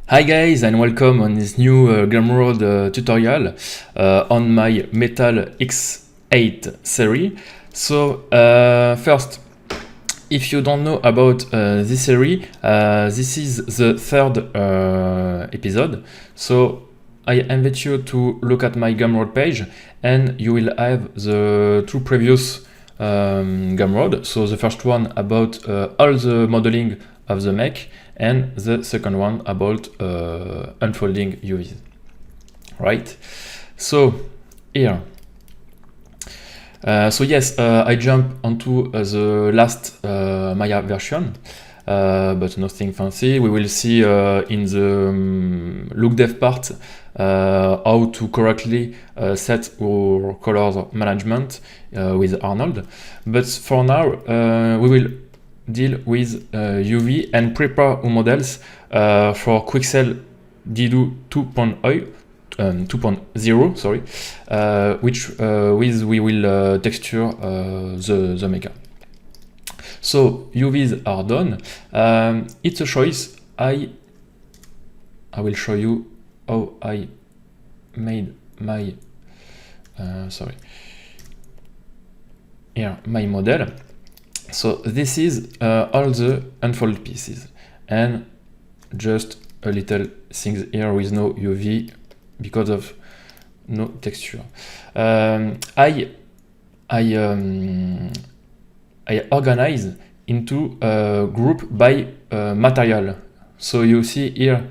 Hi guys and welcome on this new Gumroad tutorial on my Metal X8 series. So first, if you don't know about this series, this is the third episode. So I invite you to look at my Gumroad page and you will have the two previous Gumroad. So the first one about all the modeling of the mech, and the second one about unfolding UVs. Right? So here. So yes, I jump onto the last Maya version, but nothing fancy. We will see in the look dev part how to correctly set our color management with Arnold. But for now, we will deal with UV and prepare our models for Quixel Dido 2.0, sorry, which with we will texture the mecha. So UVs are done. It's a choice. I will show you how I made my my model. So this is all the unfold pieces, and just a little things here with no UV because of no texture. I organize into a group by material. So you see here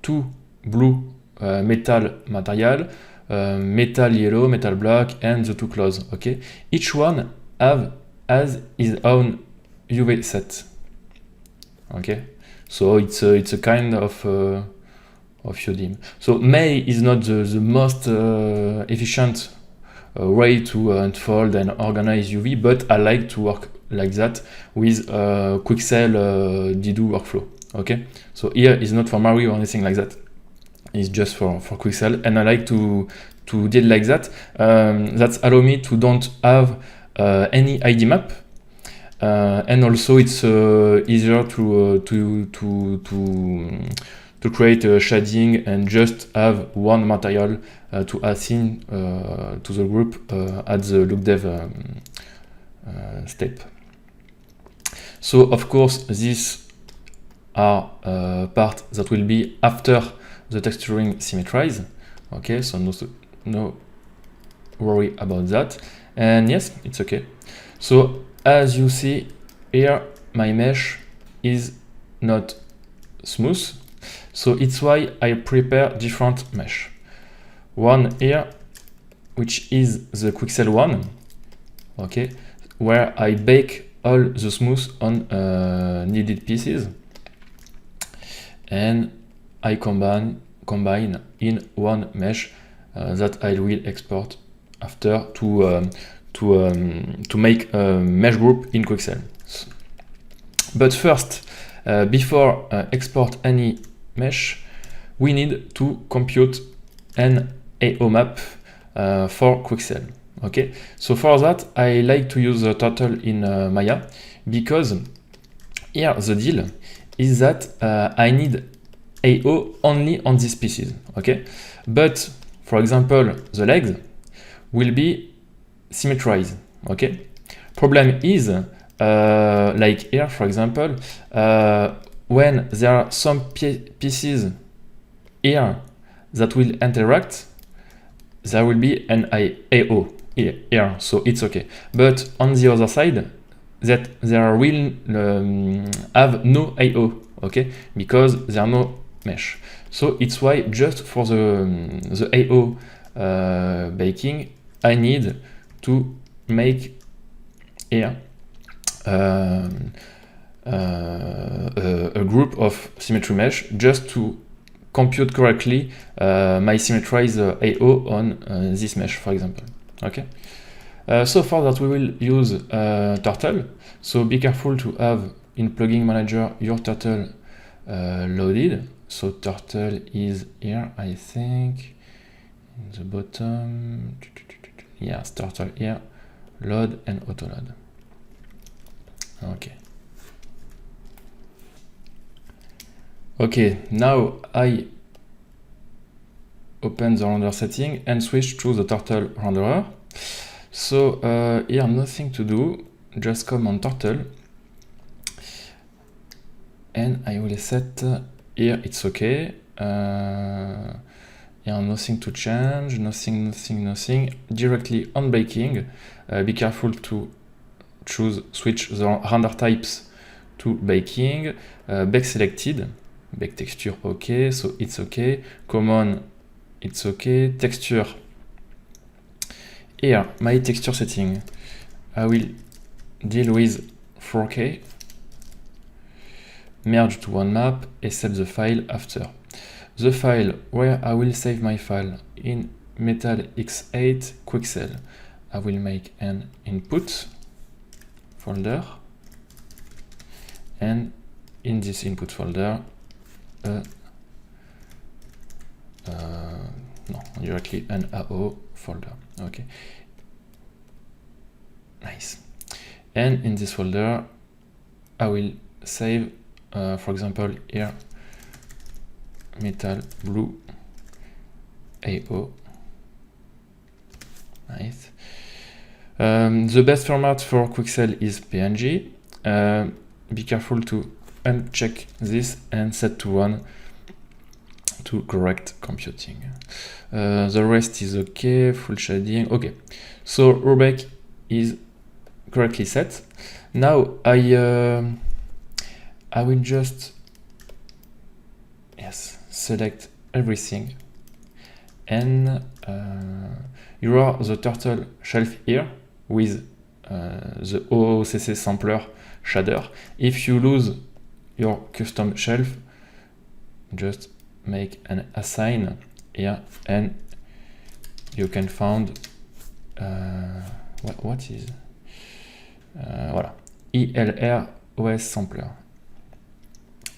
two blue metal material, metal yellow, metal black, and the two clothes. Okay, each one has his own UV set. Okay, so it's a kind of UDIM. So May is not the most efficient way to unfold and organize UV, but I like to work like that with Quixel Dido workflow. Okay, so here is not for Mario or anything like that. It's just for Quixel, and I like to deal like that. That allow me to don't have any ID map, and also it's easier to create a shading and just have one material to assign to the group at the look dev step. So of course these are part that will be after the texturing symmetrize. Okay, so no worry about that. And yes, it's okay. So as you see here, my mesh is not smooth. So it's why I prepare different mesh. One here, which is the Quixel one, okay, where I bake all the smooth on needed pieces, and I combine in one mesh that I will export after to make a mesh group in Quixel. But first, before export any mesh, we need to compute an AO map for Quixel. Okay, so for that I like to use the turtle in Maya, because here the deal is that I need AO only on these pieces. Okay, but for example the legs will be symmetrized. Okay, problem is like here for example, when there are some pieces here that will interact, there will be an AO here, so it's okay. But on the other side, that there will have no AO, okay, because there are no mesh. So it's why just for the AO baking, I need to make here a group of symmetry mesh just to compute correctly my symmetrize AO on this mesh, for example. Okay. So for that we will use turtle. So be careful to have in plugin manager your turtle loaded. So turtle is here, I think, in the bottom. Yes, turtle here, load and auto load. Okay. Okay, now I open the render setting and switch to the turtle renderer. So here nothing to do, just come on turtle and I will set here it's okay. Here nothing to change, nothing. Directly on baking, be careful to switch the render types to baking. Bake selected, bake texture okay, so it's okay. Common, it's okay. Texture, here my texture setting, I will deal with 4K, merge to one map and save the file after. The file where I will save my file in Metal X8 Quixel, I will make an input folder, and in this input folder, no, directly an AO folder. Okay, nice. And in this folder, I will save, for example, here, Metal Blue AO. Nice. The best format for Quixel is PNG. Be careful to uncheck this and set to 1 to correct computing. The rest is okay, full shading, okay. So Rebake is correctly set. Now I will just select everything, and you are the turtle shelf here with the OOCC sampler shader. If you lose your custom shelf, just make an assign here and you can find what is voilà, ELR OS sampler.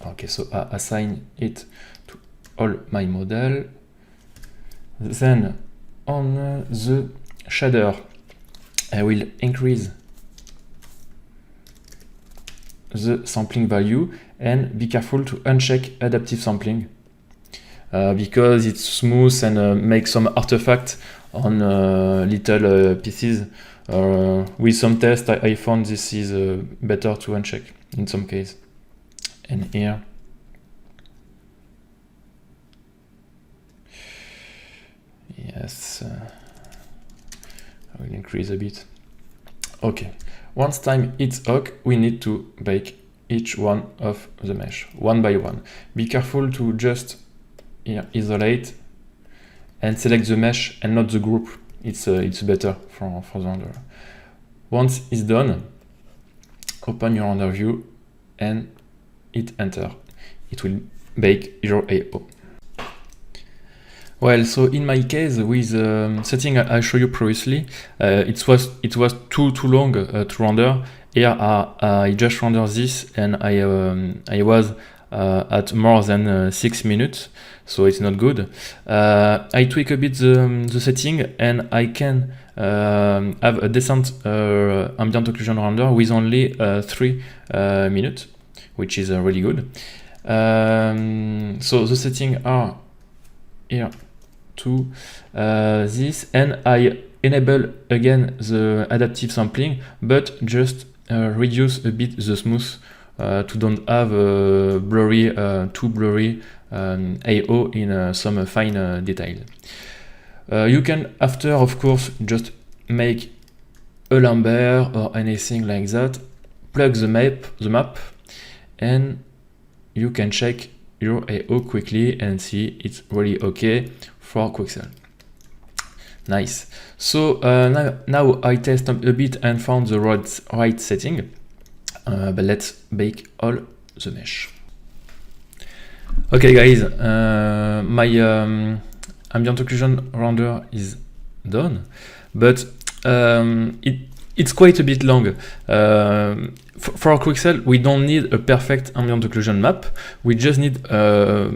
Okay, so I assign it to all my model. Then on the shader, I will increase the sampling value and be careful to uncheck adaptive sampling because it's smooth and makes some artifact on little pieces. With some tests, I found this is better to uncheck in some case. And here, yes, I will increase a bit. Okay, once time it's OK, we need to bake each one of the mesh one by one. Be careful to just here isolate and select the mesh and not the group. It's better for the renderer. Once it's done, open your render view and hit enter. It will bake your AO. Well, so in my case, with setting I showed you previously, it was too long to render. Here I just rendered this and I was at more than 6 minutes, so it's not good. I tweak a bit the setting and I can have a decent ambient occlusion render with only 3 minutes, which is really good. So the settings are here to this, and I enable again the adaptive sampling, but just reduce a bit the smooth to don't have blurry, too blurry AO in some fine detail. You can after, of course, just make a Lambert or anything like that, plug the map, and you can check your AO quickly and see it's really okay for Quixel. Nice. So now I test a bit and found the right setting, but let's bake all the mesh. Okay guys, my ambient occlusion render is done, but it's quite a bit long. For Quixel, we don't need a perfect ambient occlusion map. We just need a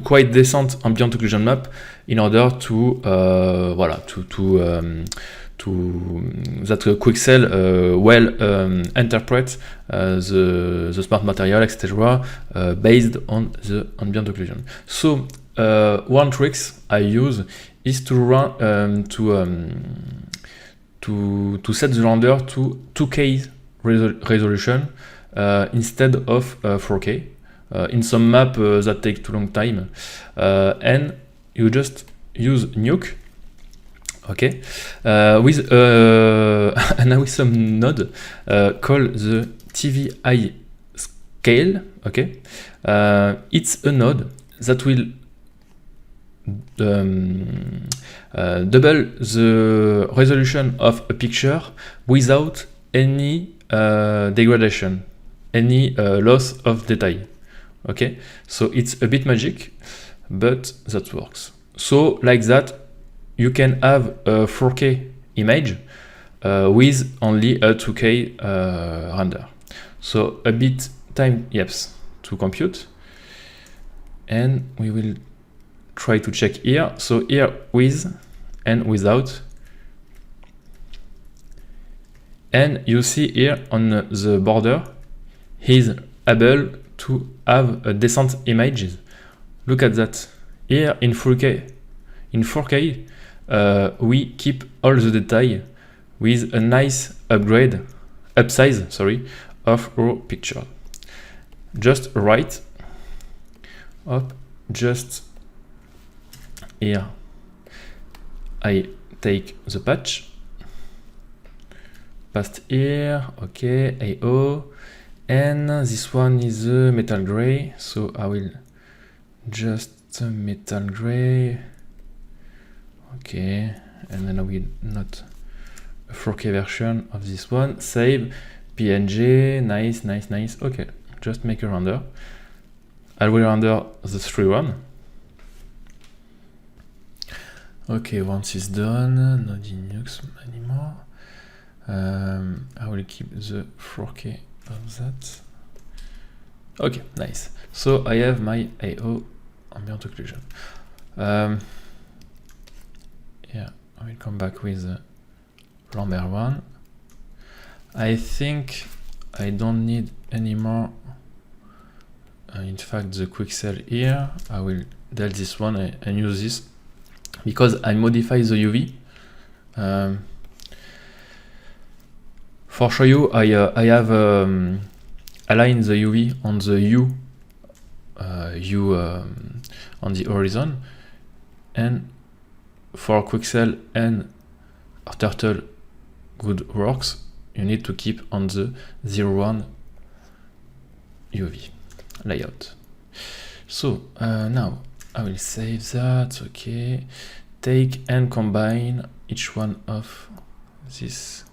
quite decent ambient occlusion map in order to that Quixel well interpret the smart material, etc., based on the ambient occlusion. So one tricks I use is to run to set the render to 2K resolution instead of 4K. In some map that take too long time, and you just use Nuke, okay, with and with some node called the TVI scale, okay. It's a node that will double the resolution of a picture without any degradation, any loss of detail. Okay, so it's a bit magic, but that works. So like that, you can have a 4K image with only a 2K render. So a bit time yes to compute, and we will try to check here. So here with and without, and you see here on the border, he's able to have a decent images. Look at that. Here in 4K, we keep all the detail with a nice upsize, sorry, of our picture. Just right up, just here. I take the patch, past here, okay, AO. And this one is a metal gray, so I will just metal gray, okay, and then I will not a 4K version of this one, save, PNG, nice, okay, just make a render. I will render the 3-1. Okay, once it's done, not in Linux anymore. I will keep the 4K of that. Okay, nice. So I have my AO ambient occlusion. Yeah, I will come back with Lambert one. I think I don't need any more. In fact, the Quixel here, I will delete this one and use this because I modify the UV. For show you, I have aligned the UV on the U on the horizon, and for Quixel and Turtle good works, you need to keep on the 0,1 UV layout. So now I will save that. Okay, take and combine each one of this.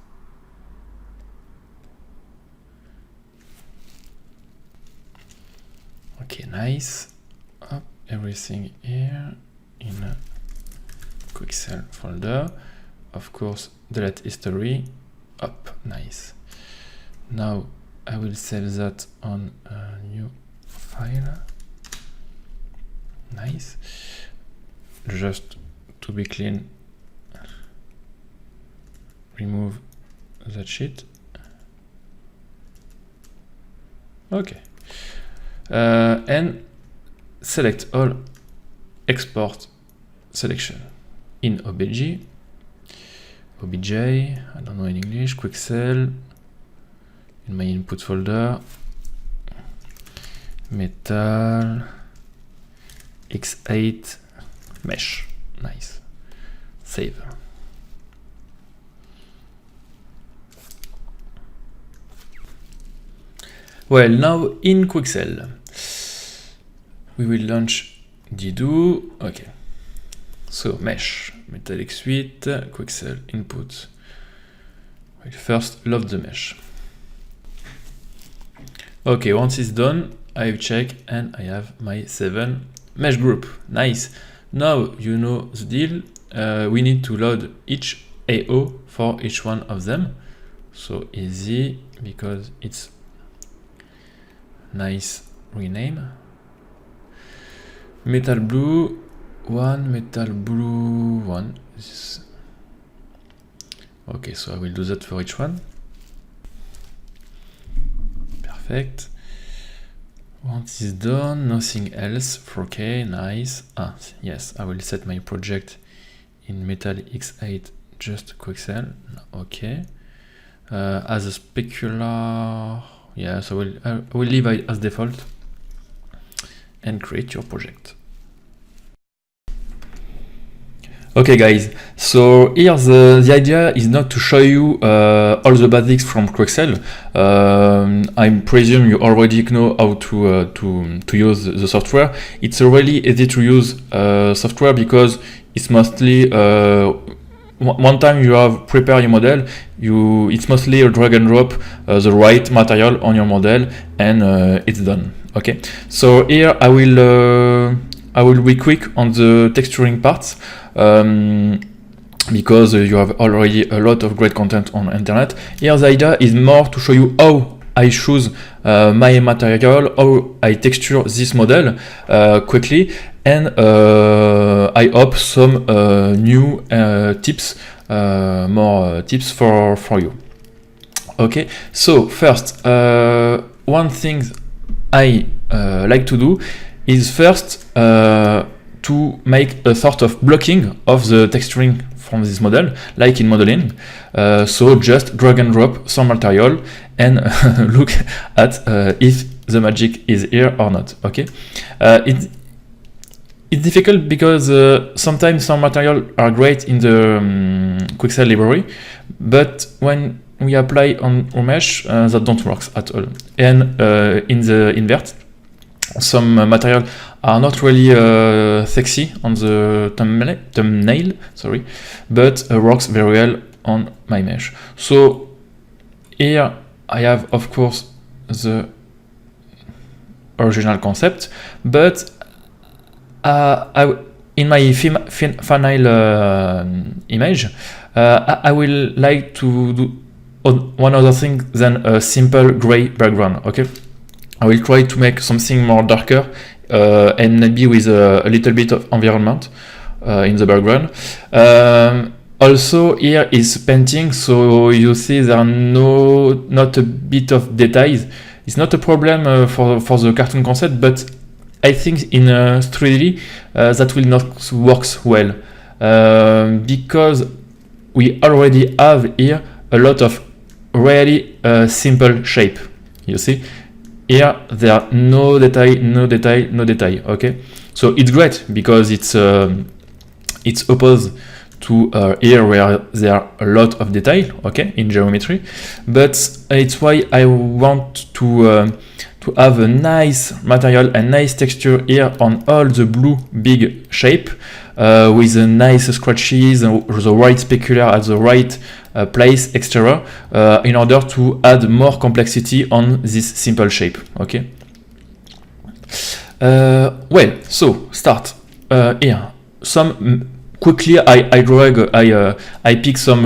Okay, nice. Up everything here in a Quixel folder. Of course, delete history. Up, nice. Now I will save that on a new file. Nice. Just to be clean, remove that sheet. Okay. And select all export selection in OBJ, I don't know in English, Quixel, in my input folder, metal, X8, mesh, nice, save. Well, now in Quixel, we will launch Didoo. Okay, so mesh, metal X8, Quixel input. We'll first load the mesh. Okay, once it's done, I've checked and I have my 7 mesh group. Nice. Now you know the deal. We need to load each AO for each one of them. So easy because it's nice rename. Metal blue 1, metal blue 1. Okay, so I will do that for each one. Perfect. Once it's done, nothing else. Okay, nice. Ah, yes, I will set my project in Metal X8 just Quixel. Okay. As a specular, yes, I will leave it as default and create your project. Okay guys, so here the idea is not to show you all the basics from Quixel. I presume you already know how to use the software. It's a really easy to use software because it's mostly one time you have prepared your model, it's mostly a drag and drop the right material on your model and it's done. Okay, so here I will be quick on the texturing parts. Because you have already a lot of great content on internet. Here the idea is more to show you how I choose my material, how I texture this model quickly, and I hope some new tips, more tips for you. Okay, so first, one thing I like to do is first to make a sort of blocking of the texturing from this model, like in modeling. So just drag and drop some material and look at if the magic is here or not. Okay, it's difficult because sometimes some material are great in the Quixel library, but when we apply on our mesh, that don't work at all. And in the invert, some material are not really sexy on the thumbnail, sorry, but works very well on my mesh. So here I have, of course, the original concept, but in my final image, I will like to do one other thing than a simple gray background. Okay, I will try to make something more darker and maybe with a little bit of environment in the background. Also here is painting, so you see there are not a bit of details. It's not a problem for the cartoon concept, but I think in 3D that will not work well because we already have here a lot of really simple shape. You see, here there are no detail. Okay, so it's great because it's opposed to here where there are a lot of detail. Okay, in geometry, but it's why I want to have a nice material and nice texture here on all the blue big shape with a nice scratches, the right specular at the right place, etc. In order to add more complexity on this simple shape. Okay. Well, so start here. Some quickly I pick some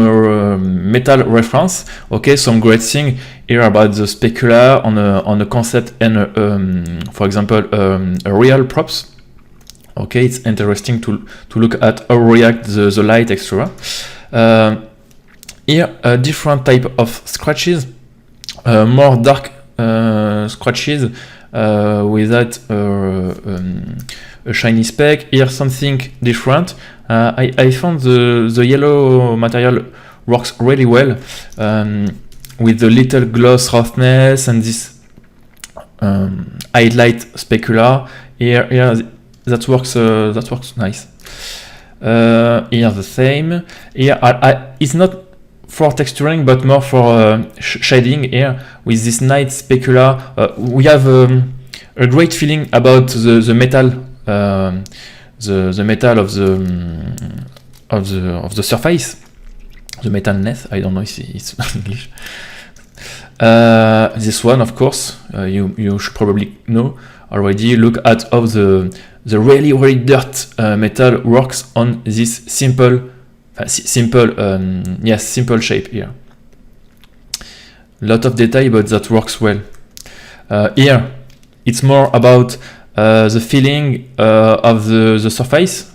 metal reference. Okay, some great thing here about the specular on a concept and for example a real props. Okay, it's interesting to look at how react the light, etc. Here a different type of scratches, more dark scratches without a shiny speck. Here something different. I found the yellow material works really well with the little gloss roughness and this highlight specular. Here that works nice. Here the same. Here it's not for texturing but more for shading. Here with this nice specular, we have a great feeling about the metal, the metal of the surface, the metalness. I don't know if it's English. This one, of course, you should probably know already. Look at how the really dirt metal works on this simple shape here. Lot of detail, but that works well. Here it's more about the feeling of the surface.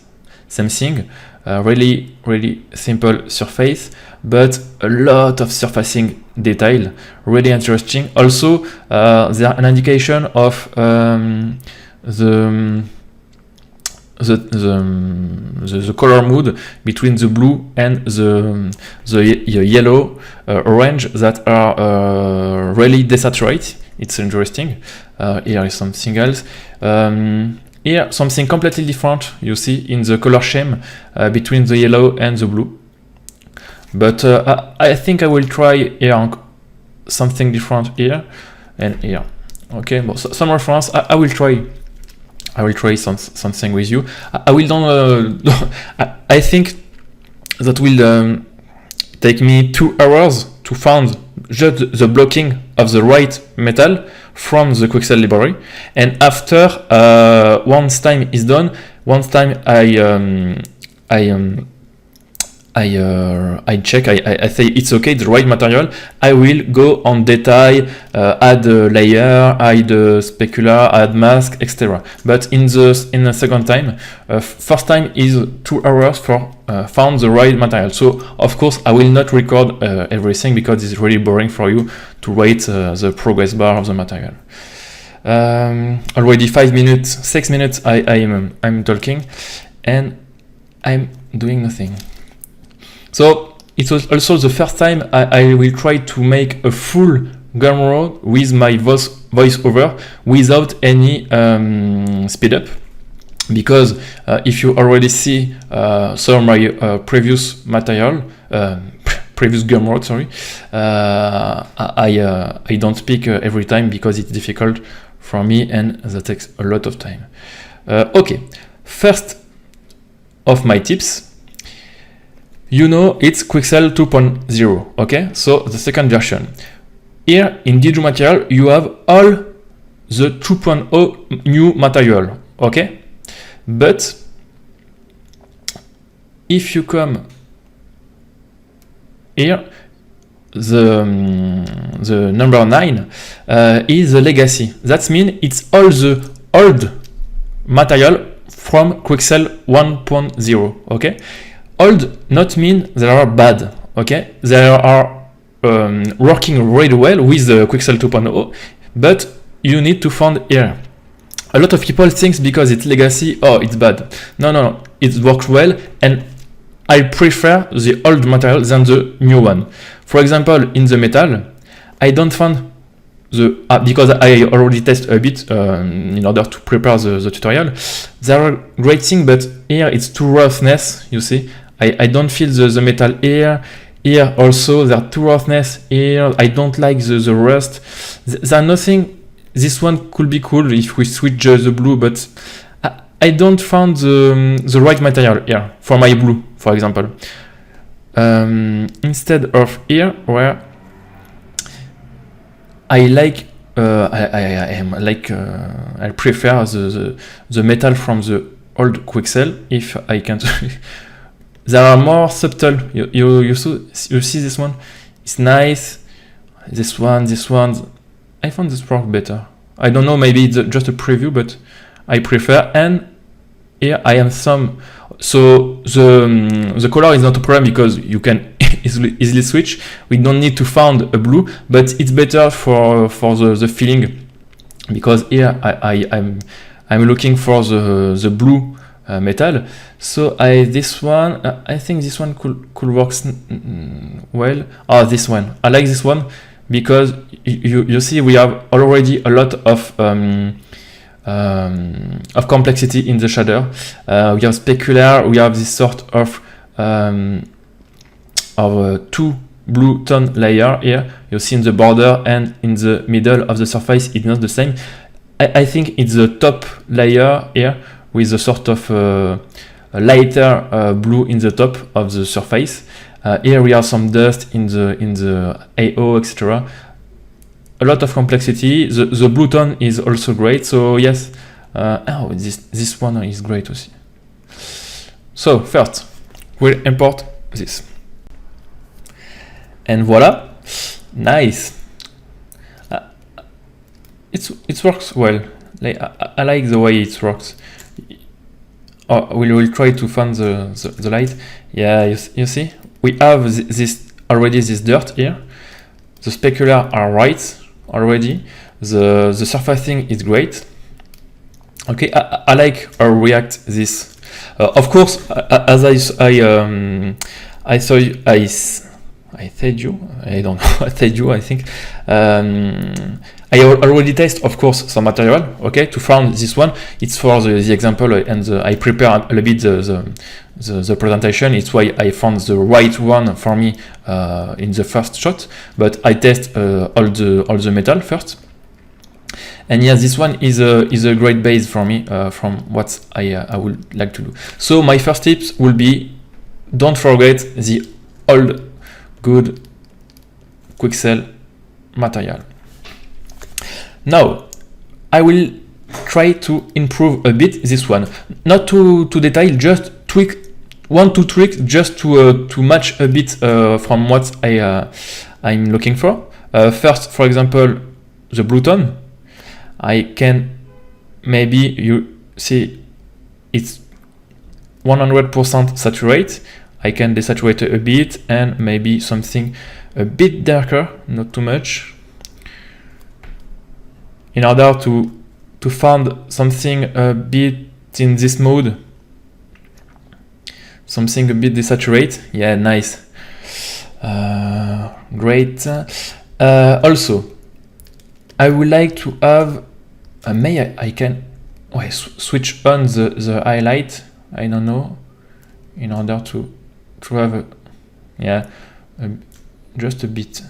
Same thing. really simple surface, but a lot of surfacing detail, really interesting. Also, there are an indication of the color mood between the blue and the yellow, orange that are really desaturated. It's interesting. Here is something else. Here, something completely different, you see, in the color scheme between the yellow and the blue. But I think I will try here something different here and here. Okay, but some reference. I will try something with you. I will don't. I think that will take me 2 hours to find just the blocking of the right metal from the Quixel library, and after once time is done, once time I check, I say it's okay, the right material, I will go on detail, add a layer, add a specular, add mask, etc. But in the second time, first time is 2 hours for found the right material. So of course I will not record everything because it's really boring for you to write the progress bar of the material. Already 6 minutes I'm talking and I'm doing nothing. So it was also the first time I will try to make a full Gumroad with my voiceover without any speed up, because if you already see some of my previous material, previous Gumroad, sorry, I don't speak every time because it's difficult for me and that takes a lot of time. Okay, first of my tips. You know it's Quixel 2.0, okay? So the second version. Here in Didgeridoo material, you have all the 2.0 new material, okay? But if you come here, the number 9 is the legacy. That means it's all the old material from Quixel 1.0, okay? Old not mean they are bad, okay? They are working really well with the Quixel 2.0, but you need to find here. A lot of people think because it's legacy, oh, it's bad. No, it works well, and I prefer the old material than the new one. For example, in the metal, I don't find the because I already tested a bit in order to prepare the tutorial. There are great things, but here it's too roughness, you see. I don't feel the metal here. Here also there are too roughness here. I don't like the rust. There's nothing. This one could be cool if we switch the blue, but I don't find the right material here for my blue, for example. Instead of here where I like I prefer the metal from the old Quixel, if I can. They are more subtle. You see this one? It's nice. This one. I found this work better. I don't know, maybe it's just a preview, but I prefer. And here I am some. So the color is not a problem because you can easily switch. We don't need to find a blue, but it's better for the feeling, because here I'm looking for the blue metal. So this one, I think this one could work well. This one, I like this one because you see we have already a lot of complexity in the shader. We have specular, we have this sort of two blue tone layer here. You see in the border and in the middle of the surface, it's not the same. I think it's the top layer here with a sort of lighter blue in the top of the surface. Here we have some dust in the AO, etc. A lot of complexity. The blue tone is also great. So yes, this one is great also. So first, we'll import this, and voila, nice. It works well. I like the way it works. we will try to find the light. Yeah, you see, we have this dirt here. The specular are white already. The surfacing is great. Okay, I like how React this. Of course, as I said you, I don't know, I said you, I think. I already test, of course, some material, okay, to find this one. It's for the example, and I prepare a little bit the presentation. It's why I found the right one for me in the first shot, but I test all the metal first. And yeah, this one is a great base for me from what I would like to do. So my first tips will be, don't forget the old good Quixel material. Now, I will try to improve a bit this one. Not to detail, just tweak 1-2 tricks just to match a bit from what I'm looking for. First, for example, the blue tone. I can, maybe you see it's 100% saturate. I can desaturate a bit and maybe something a bit darker, not too much, in order to find something a bit in this mode, something a bit desaturate. Yeah, nice. Great. Also, I would like to have I can switch on the highlight, I don't know, in order to have just a bit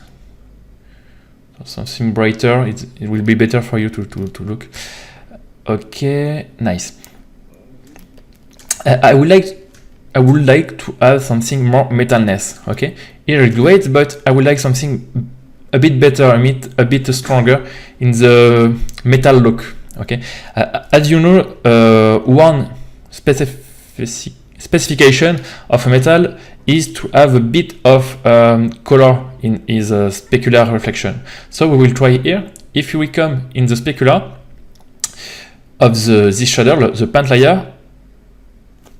something brighter. It will be better for you to look. Okay, nice. I would like to have something more metalness. Okay, here it's great, but I would like something a bit better, a bit stronger in the metal look. Okay, as you know, one specification of a metal is to have a bit of color in his specular reflection. So we will try here. If we come in the specular of this shader, the paint layer,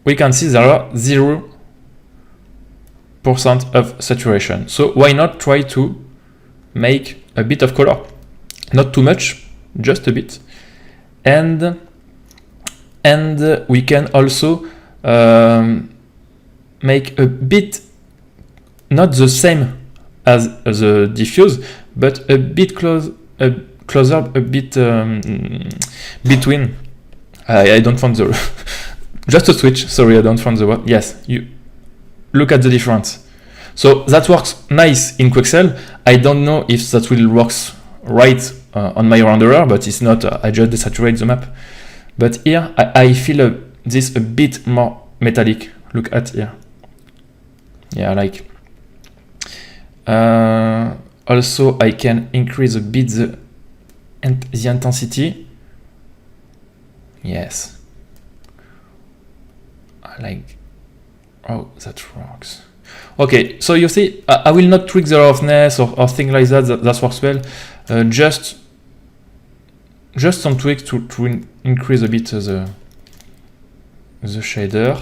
we can see there are 0% of saturation. So why not try to make a bit of color, not too much, just a bit, and we can also make a bit, not the same as the diffuse, but a bit closer, a bit between. I don't find the just a switch. Sorry, I don't find the word. Yes, you look at the difference. So that works nice in Quixel. I don't know if that will work right on my renderer, but it's not. I just desaturate the map. But here I feel this a bit more metallic. Look at here. Yeah, I like. Also, I can increase a bit the intensity. Yes. I like. Oh, that works. Okay, so you see, I will not tweak the roughness or things like that. That works well. Just some tweaks to increase a bit the shader.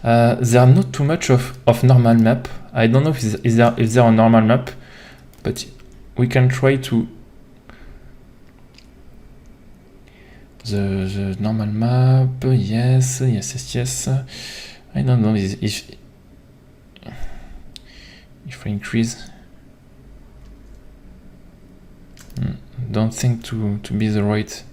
There are not too much of normal map. I don't know if there a normal map, but we can try to the normal map. Yes. I don't know if I increase. Don't think to be the right.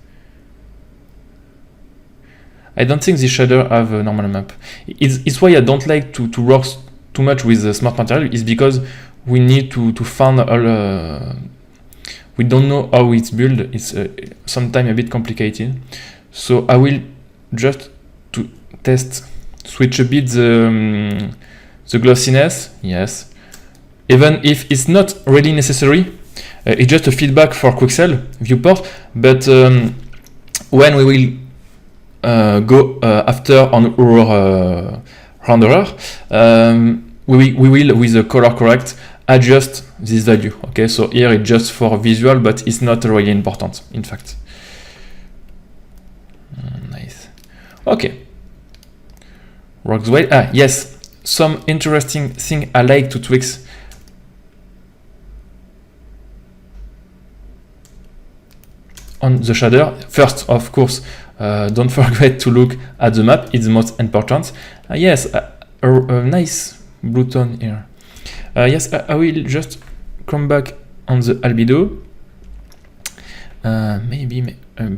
I don't think the shader have a normal map. It's why I don't like to work too much with the smart material. Is because we need to find all. We don't know how it's built. It's sometimes a bit complicated. So I will just to test, switch a bit the glossiness. Yes, even if it's not really necessary. It's just a feedback for Quixel viewport. But when we will go after on our renderer, we will with the color correct adjust this value. Okay, so here it's just for visual, but it's not really important, in fact. Nice. Okay. Works well. Ah, yes. Some interesting thing I like to tweak on the shader. First, of course, don't forget to look at the map. It's the most important. Yes, a nice blue tone here. Yes, I will just come back on the albedo. Maybe a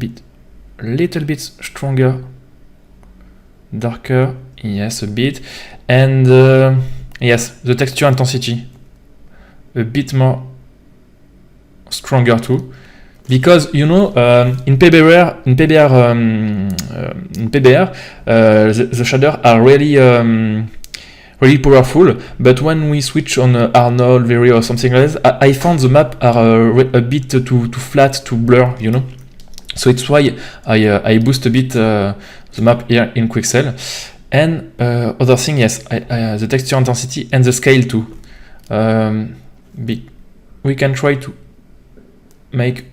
little bit stronger, darker. Yes, a bit. And yes, the texture intensity a bit more stronger too. Because you know, in PBR, the shaders are really powerful. But when we switch on Arnold, Vero, or something like that, I found the map are a bit too flat, too blur. You know, so it's why I boost a bit the map here in Quixel. And other thing, yes, the texture intensity and the scale too. We can try to make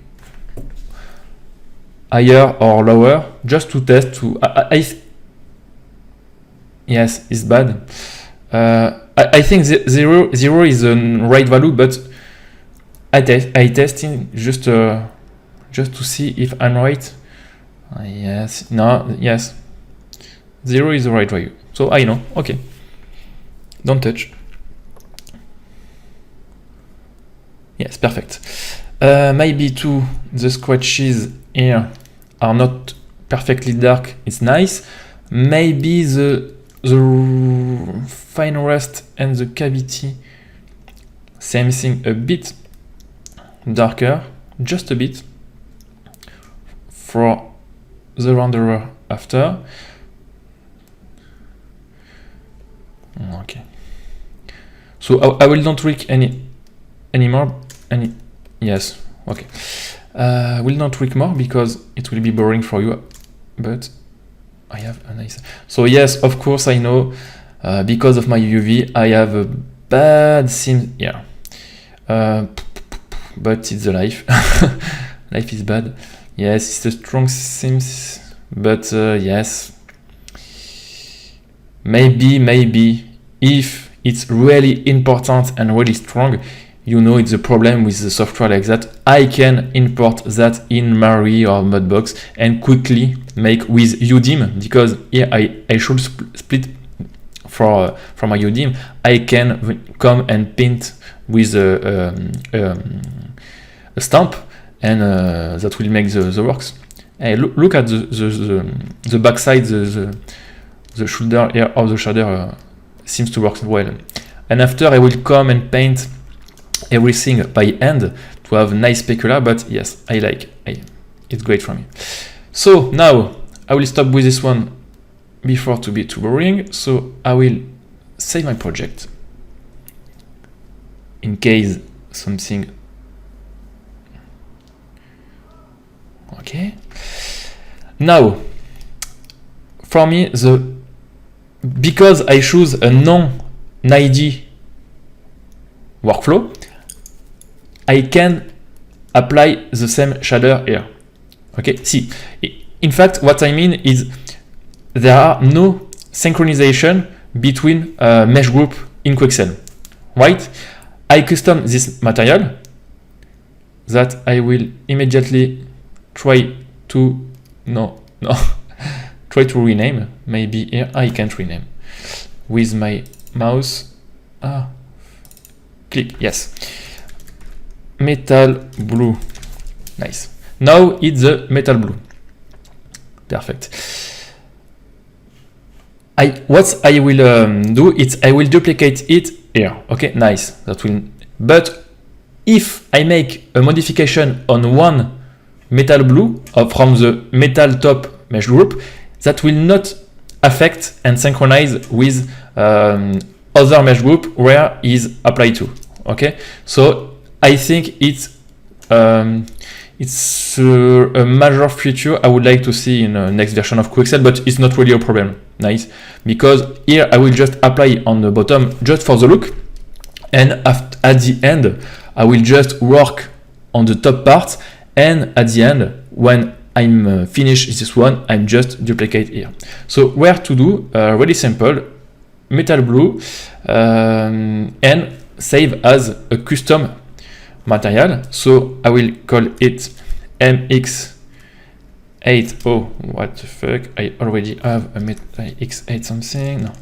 higher or lower just to test. Yes, it's bad. I think zero is the right value, but I testing just to see if I'm right. Yes, no, yes. 0 is the right value. So I know, okay. Don't touch. Yes, perfect. Maybe too, the scratches here are not perfectly dark. It's nice. Maybe the fine rust and the cavity, same thing, a bit darker, just a bit for the renderer after. Okay. So I will not tweak anymore. Yes. Okay. Will not tweak more because it will be boring for you. But I have a nice. So yes, of course I know. Because of my UV, I have a bad sim. Yeah. But it's the life. Life is bad. Yes, it's a strong sims. But yes. Maybe if it's really important and really strong, you know it's a problem with the software like that, I can import that in Mari or Mudbox and quickly make with UDIM, because here I should split for my UDIM. I can come and paint with a stamp, and that will make the works. Hey, look at the backside, the shoulder here of the shader seems to work well. And after I will come and paint everything by hand to have nice specula, but yes, I like it's great for me. So now I will stop with this one before to be too boring. So I will save my project in case something. Okay. Now for me, because I choose a non-NID workflow, I can apply the same shader here. Okay, see, in fact, what I mean is there are no synchronization between mesh group in Quixel, right? I custom this material that I will immediately try to, try to rename. Maybe here I can't rename with my mouse. Click, yes. Metal blue, nice. Now it's the metal blue, perfect. What I will do is I will duplicate it here. Okay, nice. That will. But if I make a modification on one metal blue from the metal top mesh group, that will not affect and synchronize with other mesh group where is applied to. Okay, so I think it's a major feature I would like to see in the next version of Quixel, but it's not really a problem. Nice, because here I will just apply on the bottom just for the look, and at the end I will just work on the top part, and at the end when I'm finish this one, I'm just duplicate here. So where to do, really simple, metal blue, and save as a custom material. So I will call it MX8. Oh, what the fuck, I already have a X8 something, no,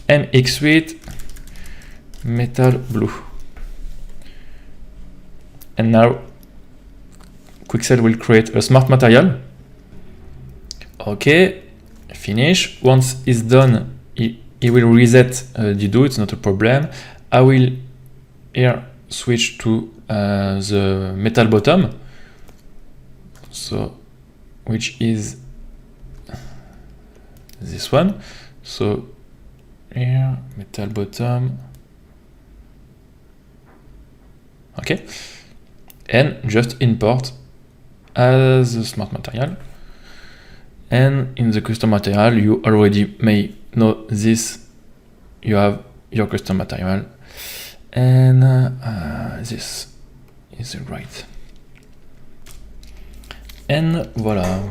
MX8 metal blue. And now Quixel will create a smart material. Okay, finish. Once it's done, it will reset the do, it's not a problem. I will here switch to the metal bottom, so which is this one. So here, metal bottom. Okay, and just import as a smart material. And in the custom material, you already may know this, you have your custom material, and this is right. And voila.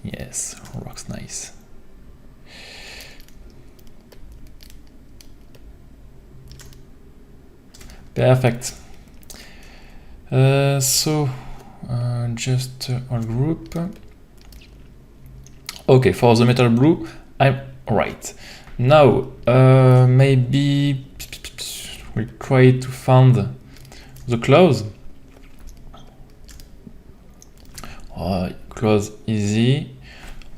Yes, works nice. Perfect. Just all group. Okay, for the metal blue, I'm right. Now, maybe we try to find the clothes. Clothes easy.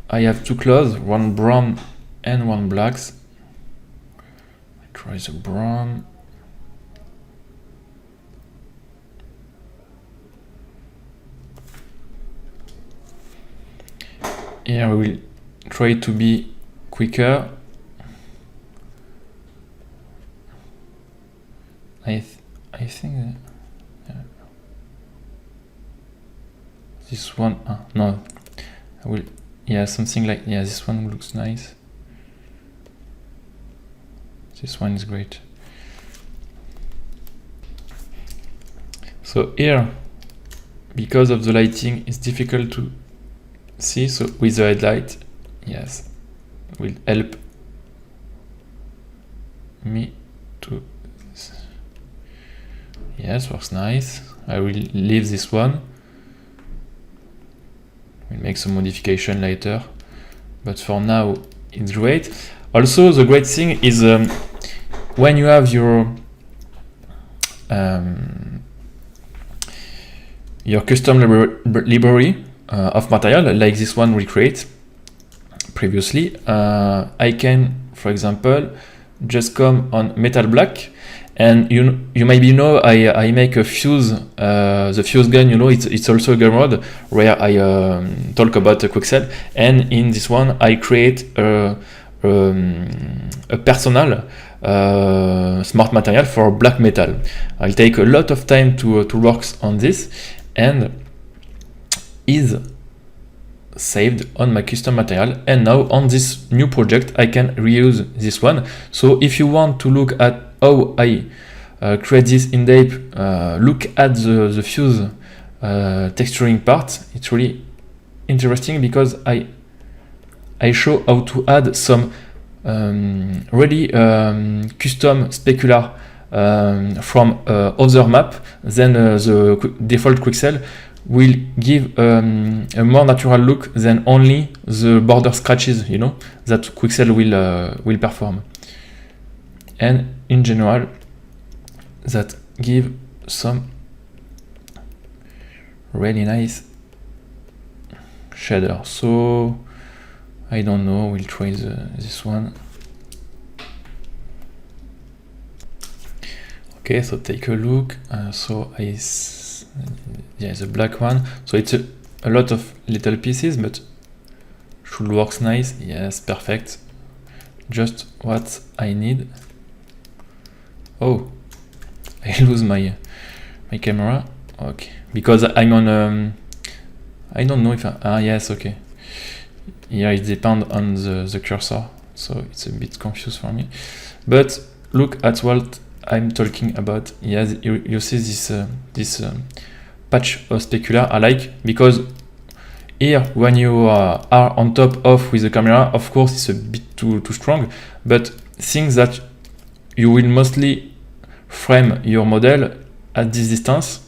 I have two clothes, one brown and one black. I try the brown. Here we will try to be quicker. I think this one, no, I will, yeah, something like, yeah, this one looks nice. This one is great. So here, because of the lighting, it's difficult to see, so with the headlight, yes, will help me to, yes, works nice. I will leave this one. We'll make some modification later, but for now it's great. Also, the great thing is when you have your custom library of material, like this one we create previously, I can, for example, just come on metal black, and you maybe know I make a fuse, the fuse gun, you know, it's also a game mode where I talk about Quixel, and in this one I create a personal smart material for black metal. I'll take a lot of time to work on this, and is saved on my custom material, and now on this new project I can reuse this one. So if you want to look at how I create this in Dape, look at the fuse texturing part. It's really interesting because I show how to add some really custom specular from other map. Then the default Quixel will give a more natural look than only the border scratches, you know, that Quixel will perform. And in general, that give some really nice shader. So I don't know, we'll try this one. Okay, so take a look. So yeah, the black one. So it's a lot of little pieces, but should works nice. Yes, perfect. Just what I need. Oh, I lose my camera. Okay, because I'm on. I don't know if yes, okay. Yeah, it depends on the cursor, so it's a bit confused for me. But look at what I'm talking about. Yes, you see this patch of specular I like, because here when you are on top of with the camera, of course it's a bit too strong, but think that you will mostly frame your model at this distance,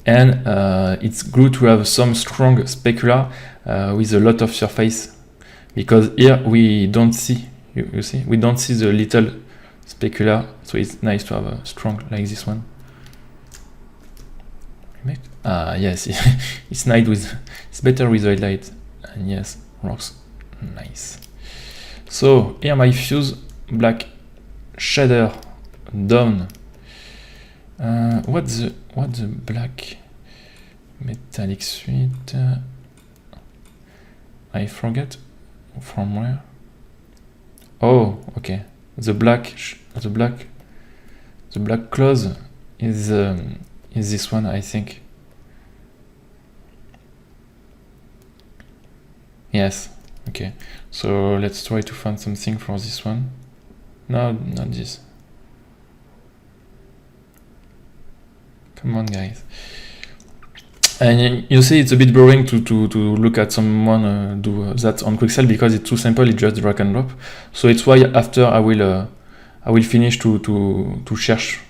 and it's good to have some strong specular with a lot of surface, because here we don't see, you see, we don't see the little specular, so it's nice to have a strong like this one. Yes, it's nice with, it's better with highlight, and yes, works nice. So here my fuse black shader down. What's the black metallic suite? I forget from where. Oh, okay. The black close is this one, I think. Yes. Okay. So let's try to find something for this one. No, not this. Come on, guys. And you see, it's a bit boring to look at someone do that on Quixel, because it's too simple. It's just drag and drop. So it's why after I will finish to search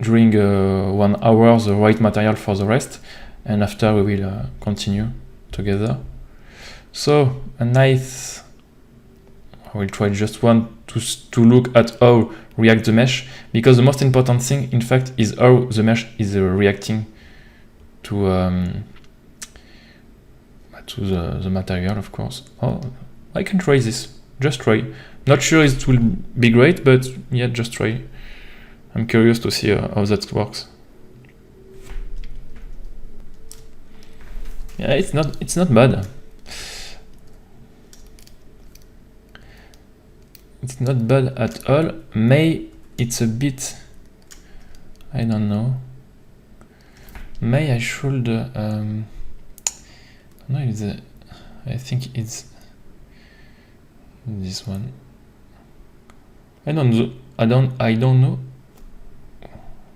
during 1 hour the right material for the rest, and after we will continue together. So a nice. I will try just one to look at how react the mesh, because the most important thing, in fact, is how the mesh is reacting to the material, of course. Oh, I can try this. Just try. Not sure it will be great, but yeah, just try. I'm curious to see how that works. Yeah, it's not bad. It's not bad at all. It's a bit, I don't know. I should. No, I think it's this one. I don't know.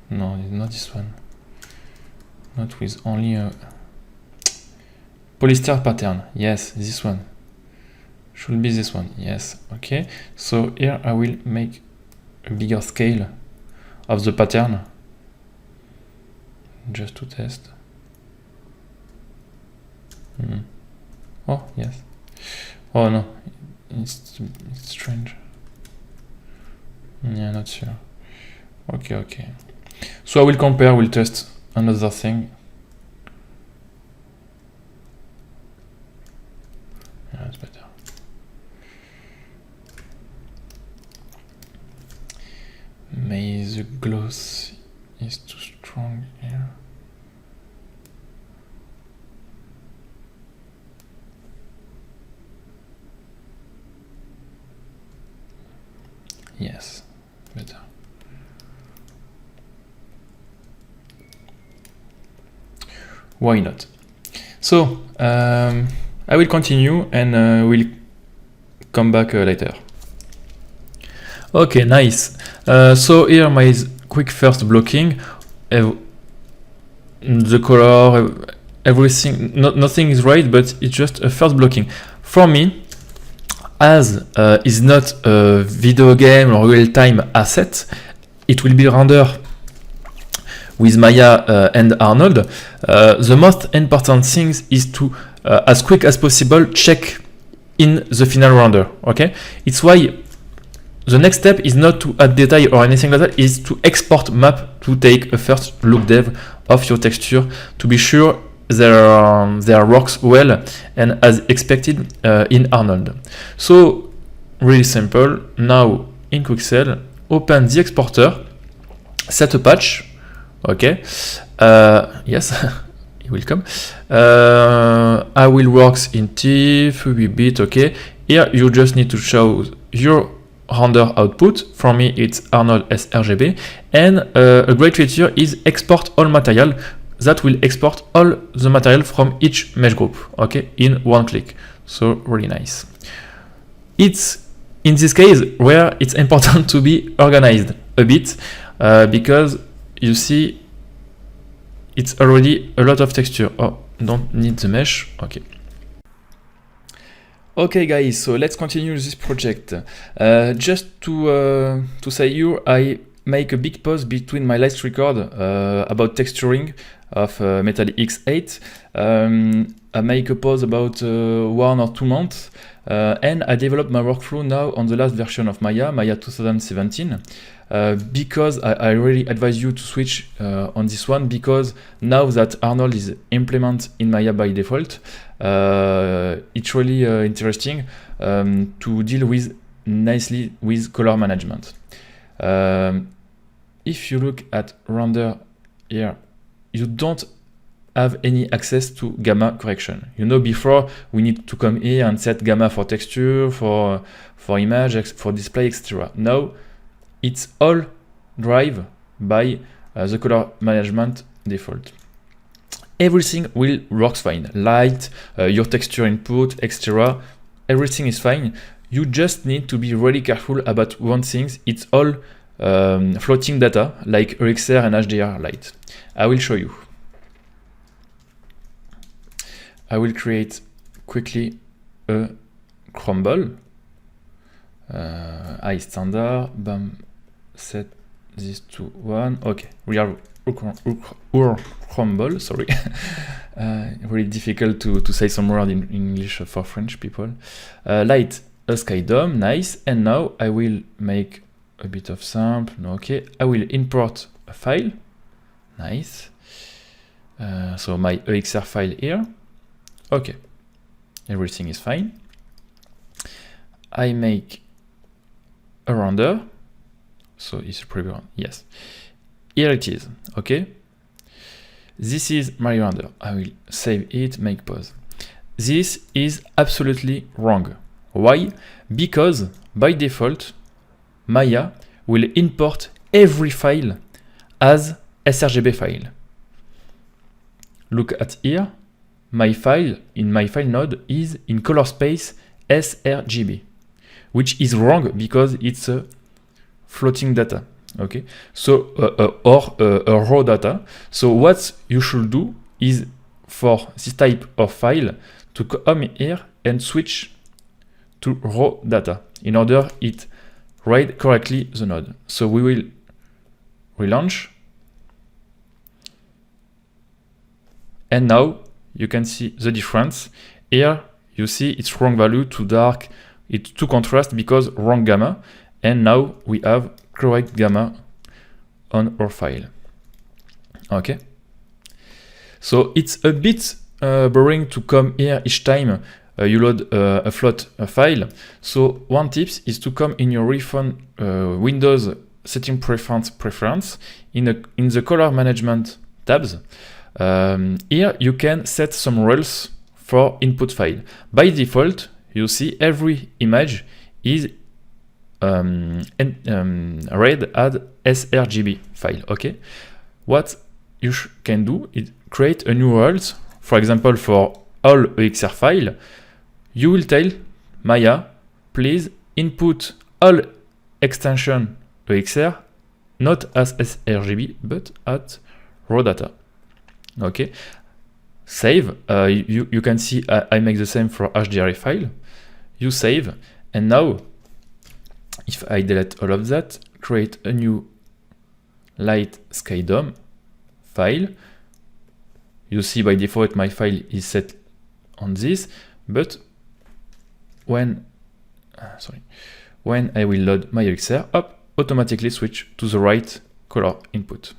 No, it's not this one. Not with only a polyester pattern. Yes, this one. Should be this one. Yes. Okay. So here I will make a bigger scale of the pattern just to test. Oh yes. Oh no, it's strange. Yeah, not sure. Okay. So I will compare. We'll test another thing. Yeah, it's better. Maybe the gloss is too strong here. Yes, better. Why not? So I will continue, and we'll come back later. Okay, nice. So here my quick first blocking. The color, everything, nothing is right, but it's just a first blocking. For me, as is not a video game or real-time asset, it will be rendered with Maya and Arnold. The most important thing is to, as quick as possible, check in the final render. Okay, it's why the next step is not to add detail or anything like that, is to export map to take a first look dev of your texture to be sure they works well and as expected in Arnold. So really simple. Now in Quixel, open the exporter, set a patch. Okay. Yes, it will come. I will works in TIFF, 8-bit. Okay. Here you just need to show your render output. For me it's Arnold sRGB, and a great feature is export all material. That will export all the material from each mesh group, okay, in one click. So really nice. It's in this case where it's important to be organized a bit, because you see it's already a lot of texture. Oh, don't need the mesh. Okay. Okay guys, so let's continue this project. Just to say here, I make a big pause between my last record about texturing of Metal X8. I make a pause about 1 or 2 months, and I develop my workflow now on the last version of Maya 2017. Because I really advise you to switch on this one, because now that Arnold is implemented in Maya by default, it's really interesting to deal with nicely with color management. If you look at render here, you don't have any access to gamma correction. You know, before we need to come here and set gamma for texture, for image, for display, etc. Now it's all driven by the color management default. Everything will work fine. Light, your texture input, etc. Everything is fine. You just need to be really careful about one thing. It's all floating data like EXR and HDR light. I will show you. I will create quickly a crumble. High standard. Bam. Set this to 1. Okay, we are crumble. Sorry, really difficult to say some word in English for French people. Light, a sky dome, nice. And now I will make a bit of sample. No, okay, I will import a file. Nice. So my EXR file here. Okay, everything is fine. I make a render. So it's a preview. Yes, here it is. Okay, this is my render. I will save it, make pause. This is absolutely wrong. Why? Because by default, Maya will import every file as sRGB file. Look at here. My file in my file node is in color space sRGB, which is wrong because it's a floating data. Okay, so or raw data. So what you should do is, for this type of file, to come here and switch to raw data in order it read correctly the node. So we will relaunch, and now you can see the difference. Here you see it's wrong value, too dark, it's too contrast because wrong gamma. And now we have correct gamma on our file. Okay. So it's a bit boring to come here each time you load a float file. So one tip is to come in your refund Windows setting preference in the color management tabs. Here you can set some rules for input file. By default, you see every image is read as sRGB file. Okay, what you can do is create a new rules. For example, for all EXR file, you will tell Maya, please input all extension EXR not as sRGB but at raw data. Okay, save. You can see I make the same for HDRI file. You save, and now if I delete all of that, create a new light sky dome file. You see by default my file is set on this, but when I will load my EXR, up automatically switch to the right color input.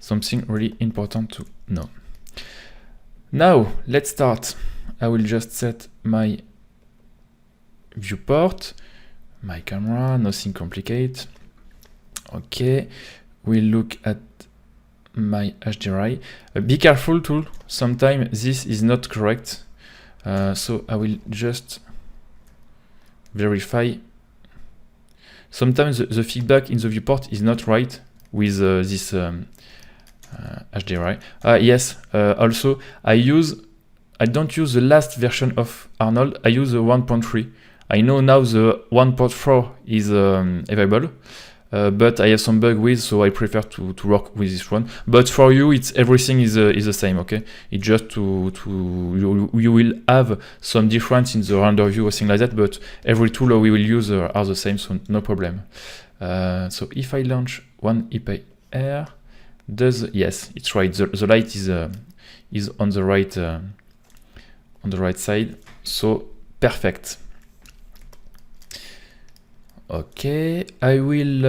Something really important to know. Now let's start. I will just set my viewport, my camera, nothing complicated. Okay, we'll look at my HDRI. Be careful too, sometimes this is not correct. So I will just verify. Sometimes the feedback in the viewport is not right with this HDRI. Yes, also I don't use the last version of Arnold, I use the 1.3. I know now the 1.4 is available. but I have some bug with, so I prefer to work with this one. But for you, it's everything is the same, okay? It's just you will have some difference in the render view or thing like that, but every tool we will use are the same, so no problem. So if I launch one EPR, yes, it's right. The light is on the right side, so perfect. Okay, I will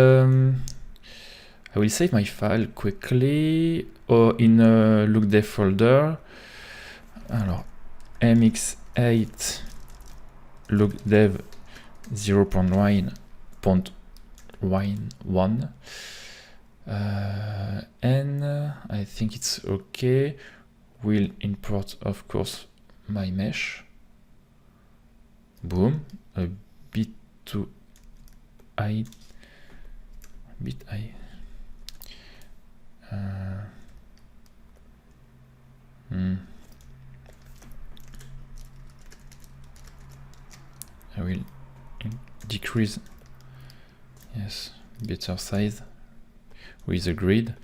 save my file quickly in a lookdev folder. Alors, mx8 lookdev 0.1.1 and I think it's okay. We'll import, of course, my mesh. Boom, a bit too high. I will decrease, yes, better size with the grid.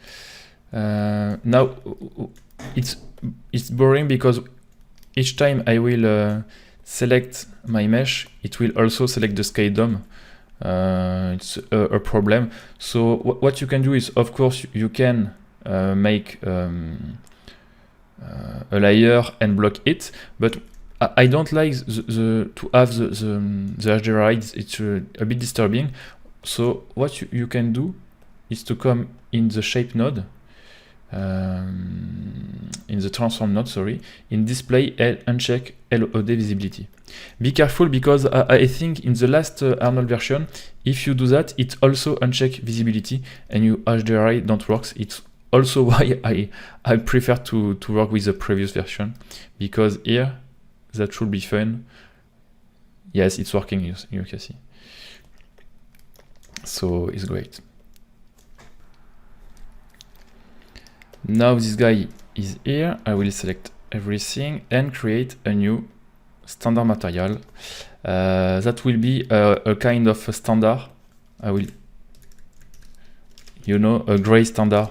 Now it's boring because each time I will select my mesh, it will also select the scale DOM. It's a problem. So what you can do is, of course, you can make a layer and block it, but I don't like to have the HDRI. It's a bit disturbing. So what you can do is to come in the shape node, in the transform node, sorry, in display uncheck LOD visibility. Be careful because I think in the last Arnold version, if you do that, it also uncheck visibility and your HDRI don't work. It's also why I prefer to work with the previous version, because here that should be fun. Yes, it's working, you can see. So it's great. Now this guy is here. I will select everything and create a new standard material. That will be a kind of a standard. I will, a gray standard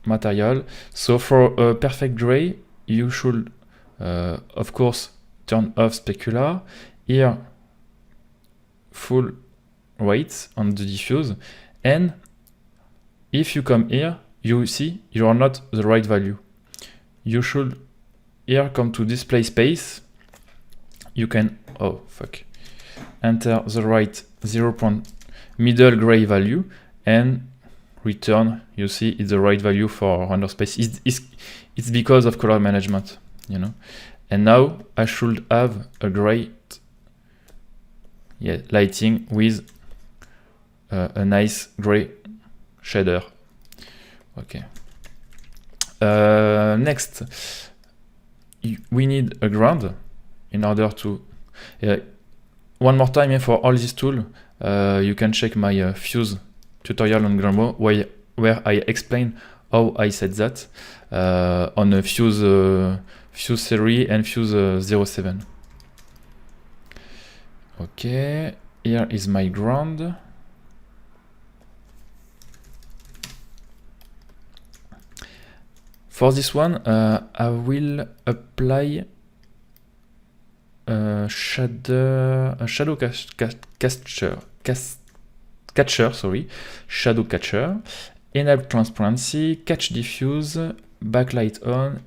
material. So for a perfect gray, you should, of course, turn off specular. Here, full weight on the diffuse, and if you come here, you see you are not the right value. You should here come to display space. You can enter the right middle gray value and return. You see it's the right value for render space. It's because of color management, And now I should have a great lighting with a nice gray shader. Okay. Next, we need a ground in order to. One more time, for all this tool, you can check my Fuse tutorial on Grumbo where I explain how I set that on a Fuse series and Fuse 07. Okay, here is my ground. For this one, I will apply a shadow catcher, enable transparency, catch diffuse, backlight on.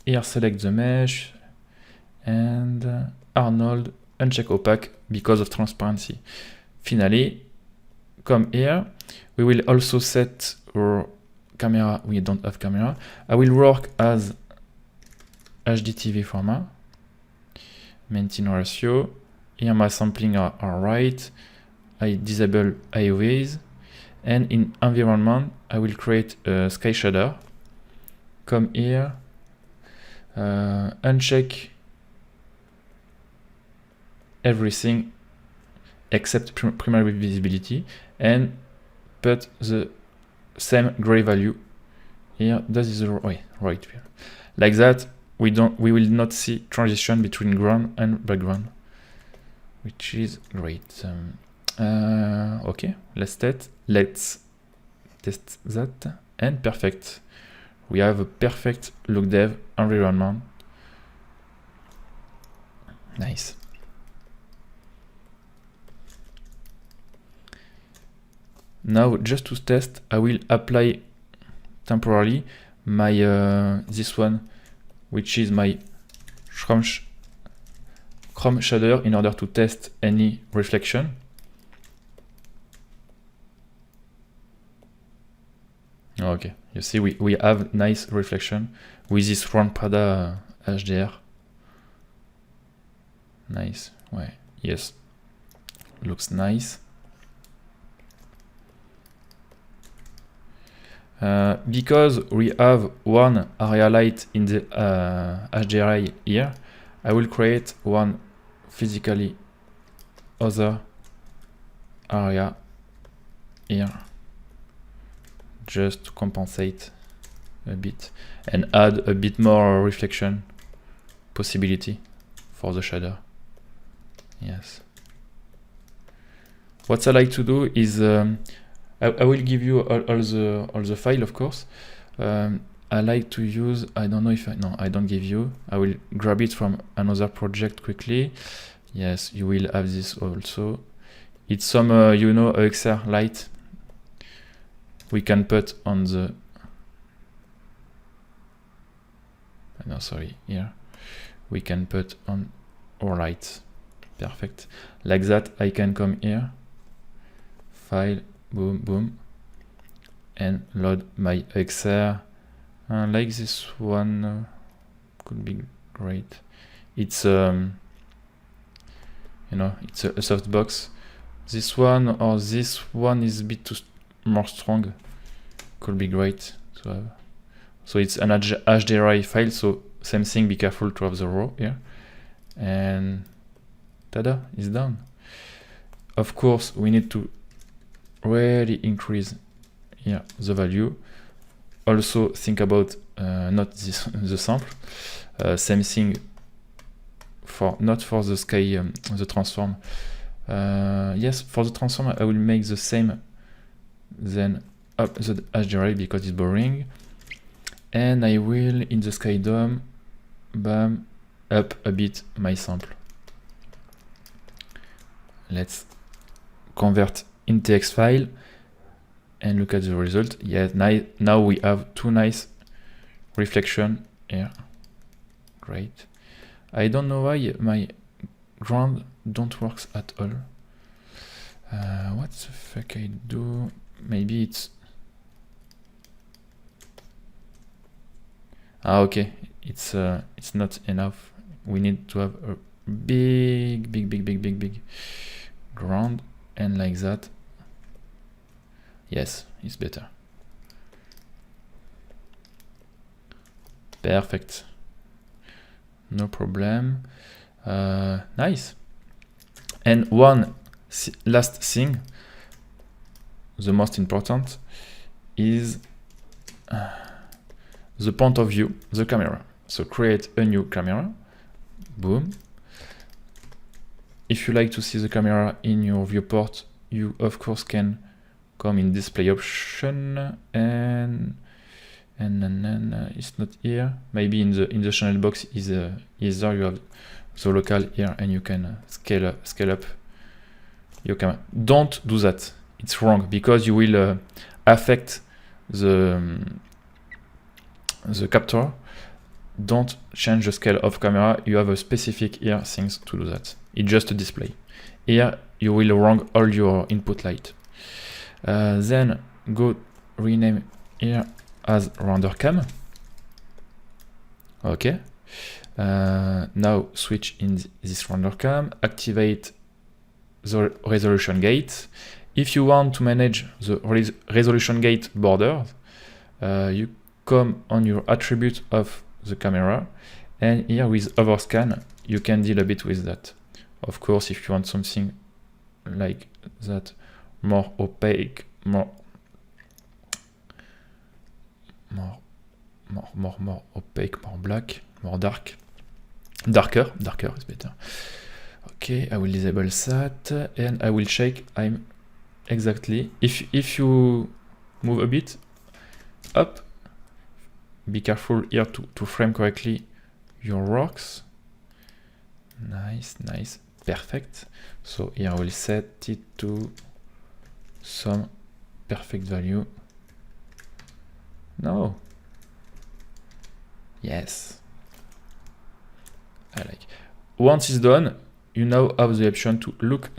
Here select the mesh and Arnold uncheck opaque because of transparency. Finally, come here. We will also set our camera. We don't have camera. I will work as HDTV format. Maintain ratio. Here my sampling are right. I disable IOVs. And in environment, I will create a sky shader. Come here. Uncheck everything except primary visibility and put the same gray value here. That is right here. Like that, we will not see transition between ground and background, which is great. Okay, let's test that, and perfect. We have a perfect look dev environment. Nice. Now, just to test, I will apply temporarily my this one, which is my Chrome shader, in order to test any reflection. Okay, you see we have nice reflection with this Rampada HDR. Nice, ouais, yes, looks nice. Because we have one area light in the HDRI here, I will create one physically other area here, just to compensate a bit and add a bit more reflection possibility for the shader. Yes. What I like to do is I will give you all the file, of course. I like to use, I don't know if I don't give you. I will grab it from another project quickly. Yes, you will have this also. It's some you know, EXR light we can put on the no, sorry, here we can put on our light. Perfect. Like that, I can come here, file, boom, boom, and load my EXR. Like this one could be great. It's you know, it's a softbox. This one or this one is a bit too more strong. Could be great to have. So it's an HDRI file, so same thing, be careful to have the raw here. And tada, it's done. Of course, we need to really increase here the value. Also think about not this the sample. Same thing for not for the sky, the transform. Yes, for the transform I will make the same, then up the HDRI because it's boring, and I will in the sky dome, bam, up a bit my sample. Let's convert in TX file and look at the result. Yeah, now we have two nice reflection here. Great. I don't know why my ground don't work at all. What the fuck I do? Maybe it's okay. It's not enough. We need to have a big ground, and like that. Yes, it's better. Perfect. No problem. Nice. And one last thing, the most important, is the point of view, the camera. So create a new camera. Boom. If you like to see the camera in your viewport, you of course can come in display option, and it's not here. Maybe in the channel box is there. You have the local here, and you can scale up your camera. Don't do that. It's wrong, because you will affect the capture. Don't change the scale of camera. You have a specific here things to do that. It's just a display. Here you will wrong all your input light. Then go rename here as render cam. Okay. Now switch in this render cam, activate the resolution gate. If you want to manage the resolution gate borders, you come on your attribute of the camera, and here with overscan you can deal a bit with that. Of course, if you want something like that, more opaque, more opaque, more black, more darker is better. Okay, I will disable that and I will check I'm exactly. If you move a bit up, be careful here to frame correctly your rocks. Nice, nice, perfect. So here I will set it to some perfect value. No. Yes. I like. Once it's done, you now have the option to lock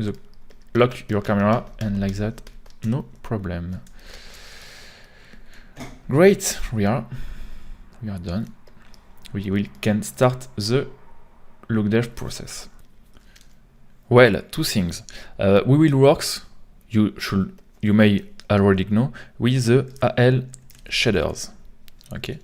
your camera, and like that, no problem. Great, we are done. We can start the look dev process. Well, two things. We will work, you may already know, with the AL shaders. Okay.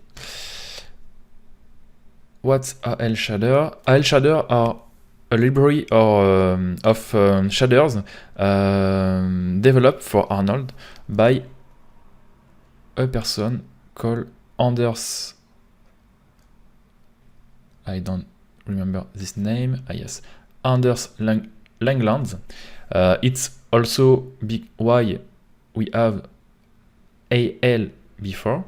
What's AL shader? AL shader are a library of shaders developed for Arnold by a person called Anders. I don't remember this name. Yes, Anders Langland. It's also why we have AL before,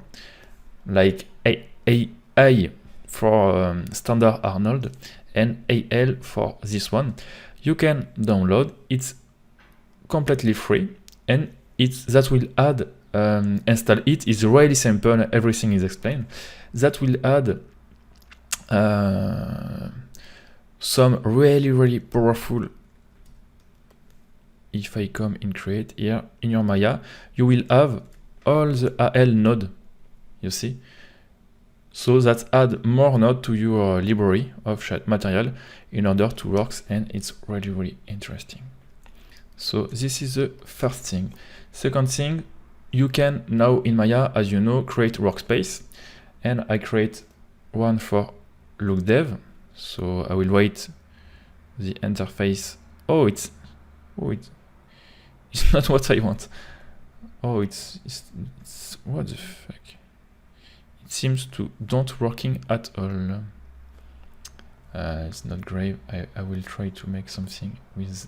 like AI for standard Arnold and AL for this one. You can download. It's completely free, and that will add install it is really simple. Everything is explained. That will add some really powerful. If I come in create here in your Maya, you will have all the AL node, you see. So that add more node to your library of material in order to work, and it's really interesting. So this is the first thing. Second thing, you can now in Maya, as you know, create workspace, and I create one for look dev. So I will wait the interface. It's not what I want. It's what the fuck? It seems to don't working at all. It's not great. I will try to make something with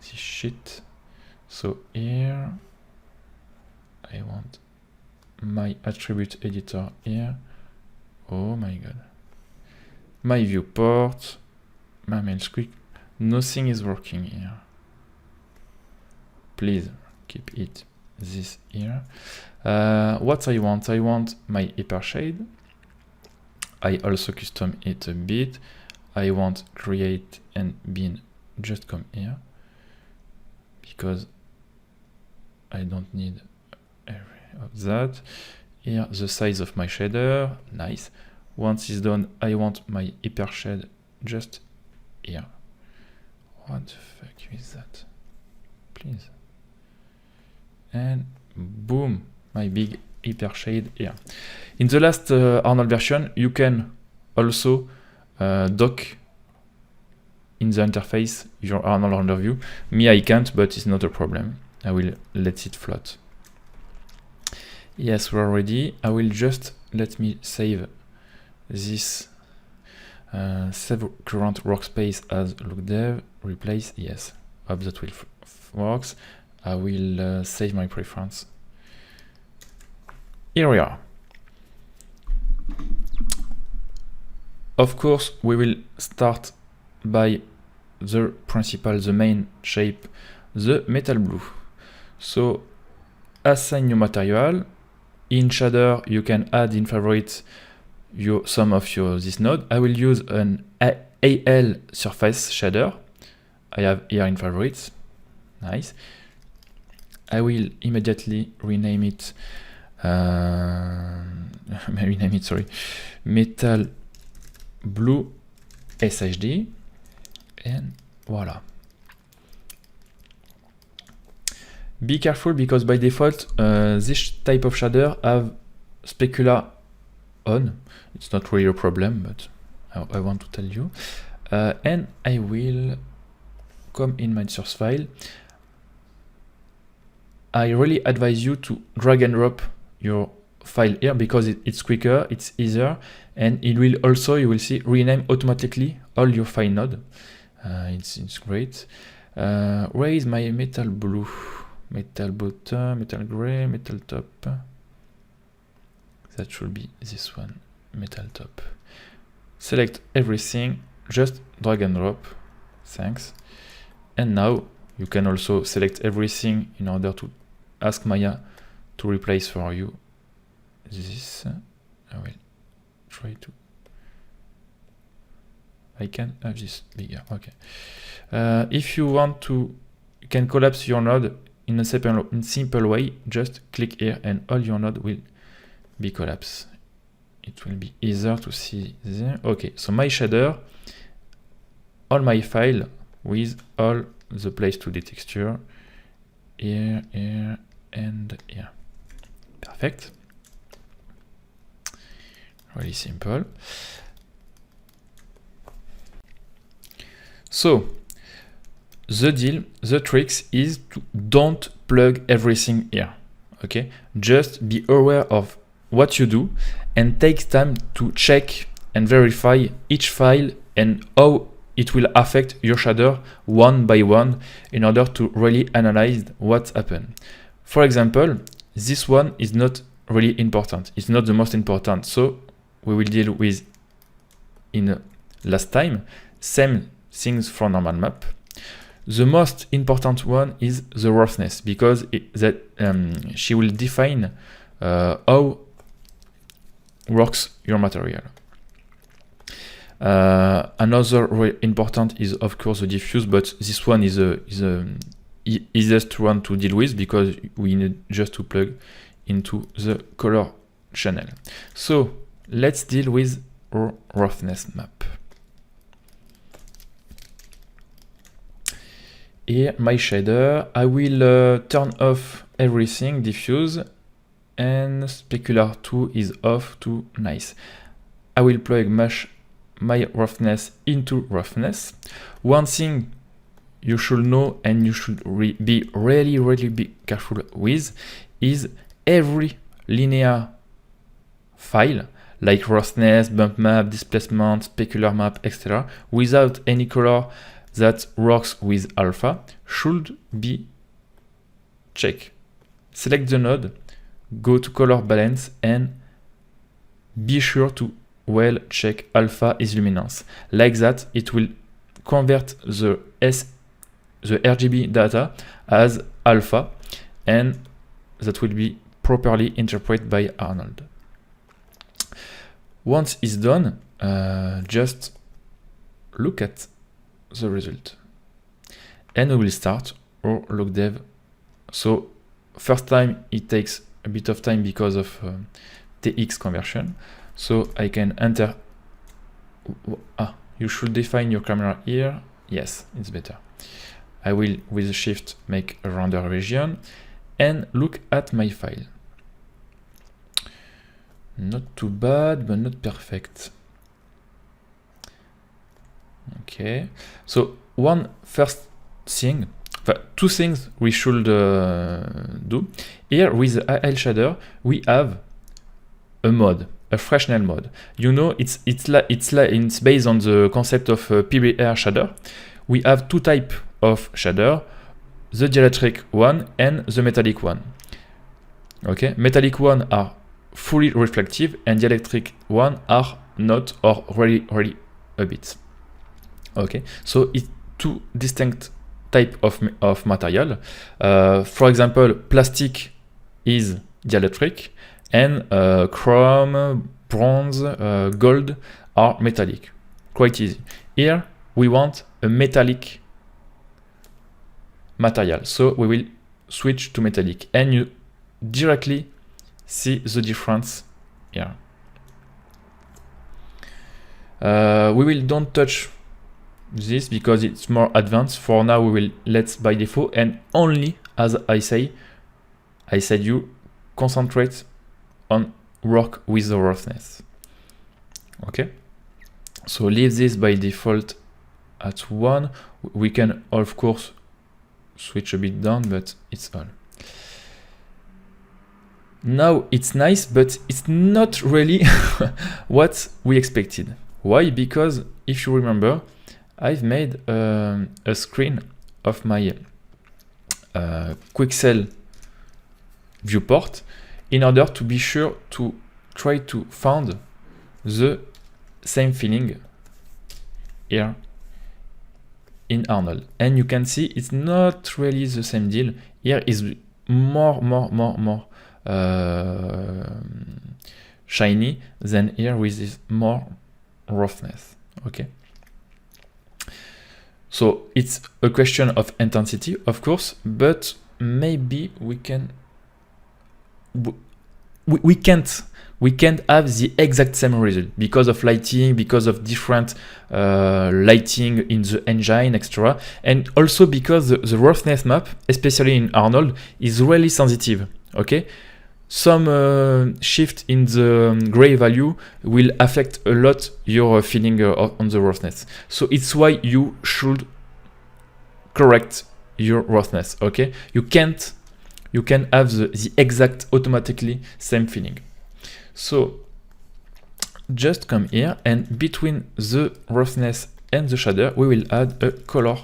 this shit. So here I want my attribute editor here. Oh my god. My viewport, my mail script, nothing is working here. Please keep it this here. What I want my hypershade. I also custom it a bit. I want create and bin just come here because I don't need every of that. Here the size of my shader, nice. Once it's done, I want my hypershade just here. What the fuck is that? Please. And boom, my big hypershade here. In the last Arnold version, you can also dock in the interface your Arnold render view. Me, I can't, but it's not a problem. I will let it float. Yes, we're ready. I will just let me save this save current workspace as look dev, replace, yes, hope that will works. I will save my preference. Here we are. Of course, we will start by the principal, the main shape, the metal blue. So assign new material. In shader, you can add in favorites some of this node. I will use an AL surface shader. I have here in favorites. Nice. I will immediately rename it. Metal blue SHD, and voila. Be careful because by default this type of shader have specular on. It's not really a problem, but I want to tell you. And I will come in my source file. I really advise you to drag and drop your file here because it's quicker, it's easier, and it will also, you will see, rename automatically all your file node. It's great. Where is my metal blue? Metal bottom, metal gray, metal top. That should be this one, metal top. Select everything, just drag and drop. Thanks. And now you can also select everything in order to ask Maya to replace for you this. I will try to. I can have this bigger. Okay. If you want to, you can collapse your node in a simple way. Just click here, and all your node will be collapsed. It will be easier to see there. Okay. So my shader, all my file with all the place to the texture here, here, and here. Perfect. Really simple. So the deal, the tricks is to don't plug everything here. Okay, just be aware of what you do and take time to check and verify each file and how it will affect your shader one by one in order to really analyze what happened. For example, this one is not really important. It's not the most important. So we will deal with in last time. Same things for normal map. The most important one is the roughness, because she will define how works your material. Another really important is of course the diffuse, but this one is the easiest one to deal with because we need just to plug into the color channel. So let's deal with our roughness map. Here my shader, I will turn off everything, diffuse, and specular 2 is off to nice. I will plug my roughness into roughness. One thing you should know and you should be really be careful with is every linear file like roughness, bump map, displacement, specular map, etc. without any color that works with alpha should be checked. Select the node, go to color balance, and be sure to well check alpha is luminance. Like that, it will convert the RGB data as alpha, and that will be properly interpreted by Arnold. Once it's done, just look at the result, and we will start our log dev. So first time it takes a bit of time because of TX conversion. So I can enter. You should define your camera here. Yes, it's better. I will with shift make a render region and look at my file. Not too bad, but not perfect. Okay, so one first thing, two things we should do. Here with the AL shader, we have a mode, a Fresnel mode. You know, it's based on the concept of PBR shader. We have two types of shader, the dielectric one and the metallic one. Okay, metallic one are fully reflective and dielectric one are not, or really a bit. Okay, so it's two distinct type of material. For example, plastic is dielectric, and chrome, bronze, gold are metallic. Quite easy. Here we want a metallic material, so we will switch to metallic, and you directly see the difference here. We will don't touch this because it's more advanced. For now we will let's by default, and only as I said you concentrate on work with the roughness. Okay, so leave this by default at 1. We can of course switch a bit down, but it's all. Now it's nice, but it's not really what we expected. Why? Because if you remember, I've made a screen of my Quixel viewport in order to be sure to try to find the same feeling here in Arnold. And you can see it's not really the same deal. Here is more shiny than here with this more roughness. Okay. So it's a question of intensity, of course, but maybe we can't have the exact same result because of lighting, because of different lighting in the engine, etc. And also because the roughness map, especially in Arnold, is really sensitive. Okay, some shift in the gray value will affect a lot your feeling on the roughness. So it's why you should correct your roughness. Okay, you can have the exact automatically same feeling. So just come here, and between the roughness and the shader, we will add a color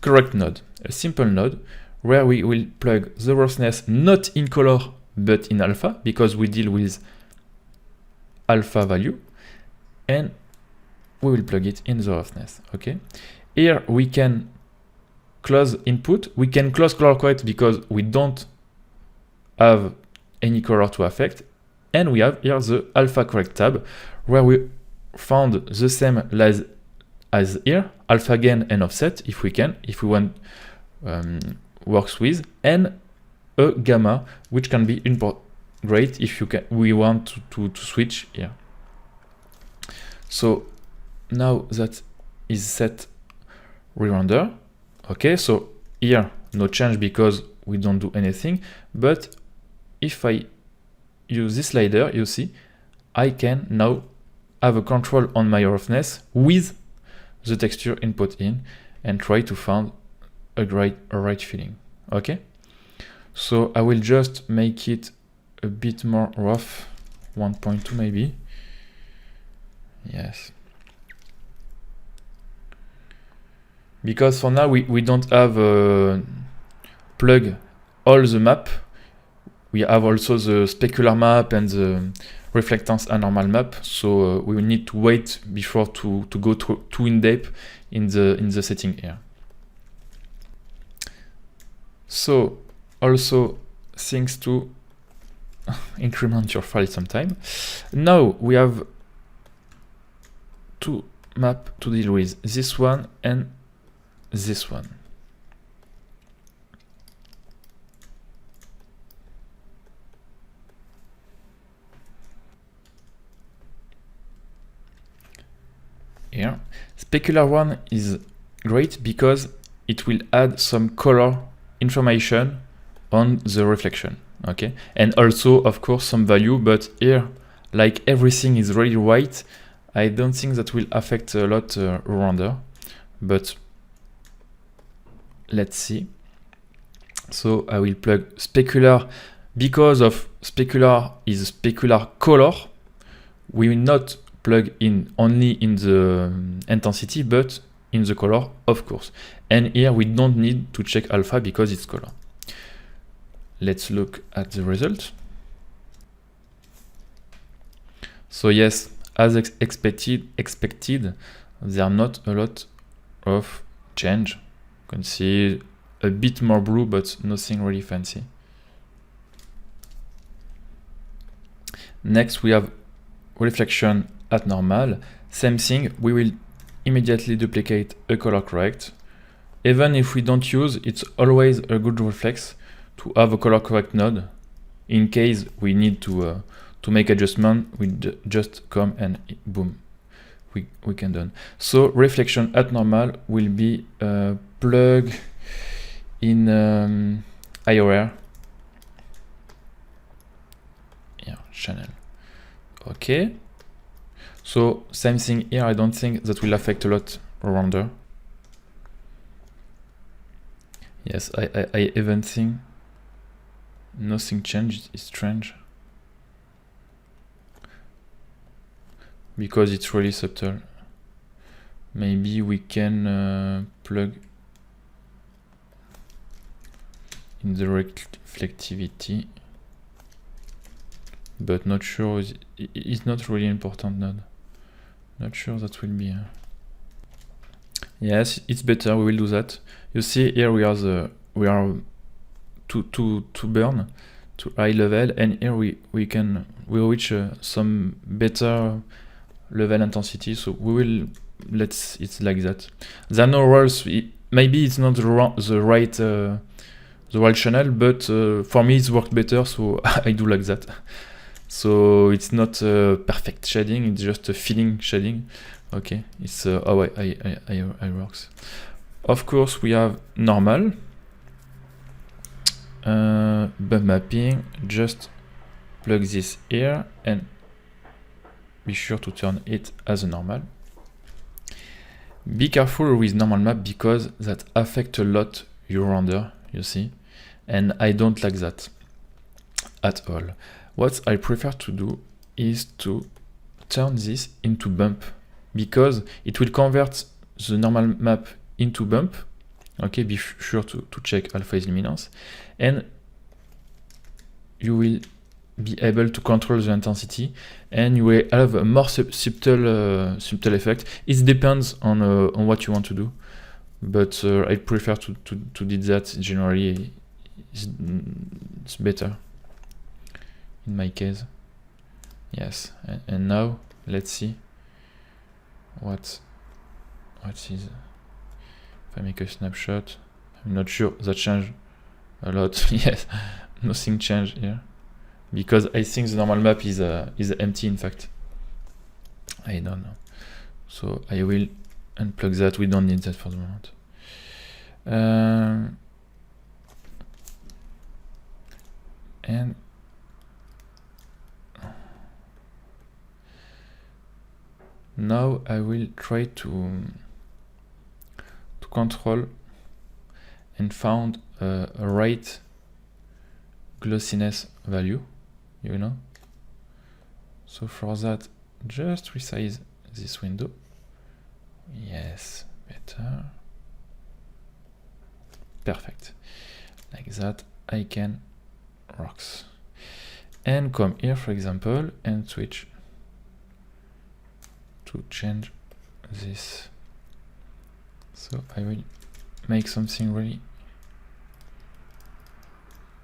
correct node, a simple node where we will plug the roughness not in color but in alpha, because we deal with alpha value, and we will plug it in the roughness. Okay, here we can close input, we can close color correct because we don't have any color to affect, and we have here the alpha correct tab where we found the same as here, alpha gain and offset if we want works with, and a gamma which can be great if we want to switch here. So now that is set, re-render. Okay, so here no change because we don't do anything, but if I use this slider, you see I can now have a control on my roughness with the texture input in and try to find a right feeling. Okay, so I will just make it a bit more rough, 1.2 maybe. Yes, because for now we don't have plug all the map. We have also the specular map and the reflectance and normal map, so we will need to wait before to go too in depth in the setting here. So also things to increment your file sometime. Now we have two maps to deal with, this one and this one. Here, specular one is great because it will add some color information on the reflection. Okay, and also of course some value, but here, like everything is really white, I don't think that will affect a lot render, but let's see. So I will plug specular because of specular is specular color. We will not plug in only in the intensity, but in the color, of course. And here we don't need to check alpha because it's color. Let's look at the result. So yes, as expected, there are not a lot of change. You can see a bit more blue, but nothing really fancy. Next, we have reflection at normal. Same thing, we will immediately duplicate a color correct. Even if we don't use, it's always a good reflex to have a color correct node. In case we need to make adjustment, we just come and boom, we can done. So reflection at normal will be plug in IOR. Yeah, channel. Okay. So same thing here. I don't think that will affect a lot render. Yes, I even think nothing changed. It's strange because it's really subtle. maybe we can plug in the reflectivity, but not sure. It's not really important node. Not sure that will be. Yes, it's better. We will do that. You see here we are to burn to high level, and here we reach some better level intensity. So we will it's like that. There are no rules. Maybe it's not the right channel, but for me it's worked better, so I do like that. So it's not perfect shading, it's just a feeling shading. Okay, it's how I works. Of course, we have normal bump mapping. Just plug this here and be sure to turn it as a normal. Be careful with normal map because that affects a lot your render, you see, and I don't like that at all. What I prefer to do is to turn this into bump, because it will convert the normal map into bump. Okay, be sure to check alpha is luminance, and you will be able to control the intensity, and you will have a more subtle effect. It depends on what you want to do, but I prefer to do that. Generally, it's better in my case. Yes, and now let's see what is. If I make a snapshot, I'm not sure that changed a lot. Yes, nothing changed here, because I think the normal map is empty. In fact, I don't know. So I will unplug that. We don't need that for the moment. And now I will try to control and found a right glossiness value, you know. So for that, just resize this window. Yes, better. Perfect. Like that, I can rocks. And come here, for example, and switch to change this. So I will make something really.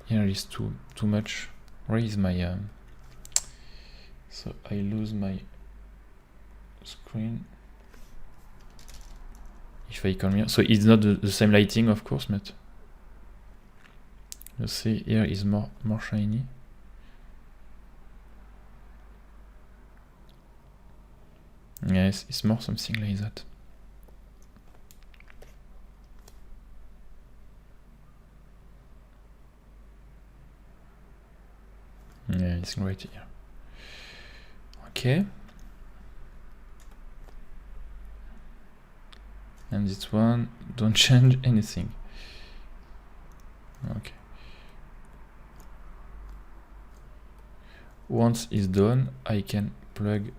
Here is too much. Where is my so I lose my screen if I come here. So it's not the same lighting, of course, but you see here is more shiny. Yes, it's more something like that. Yeah, it's right here. Okay. And this one, don't change anything. Okay. Once it's done, I can plug,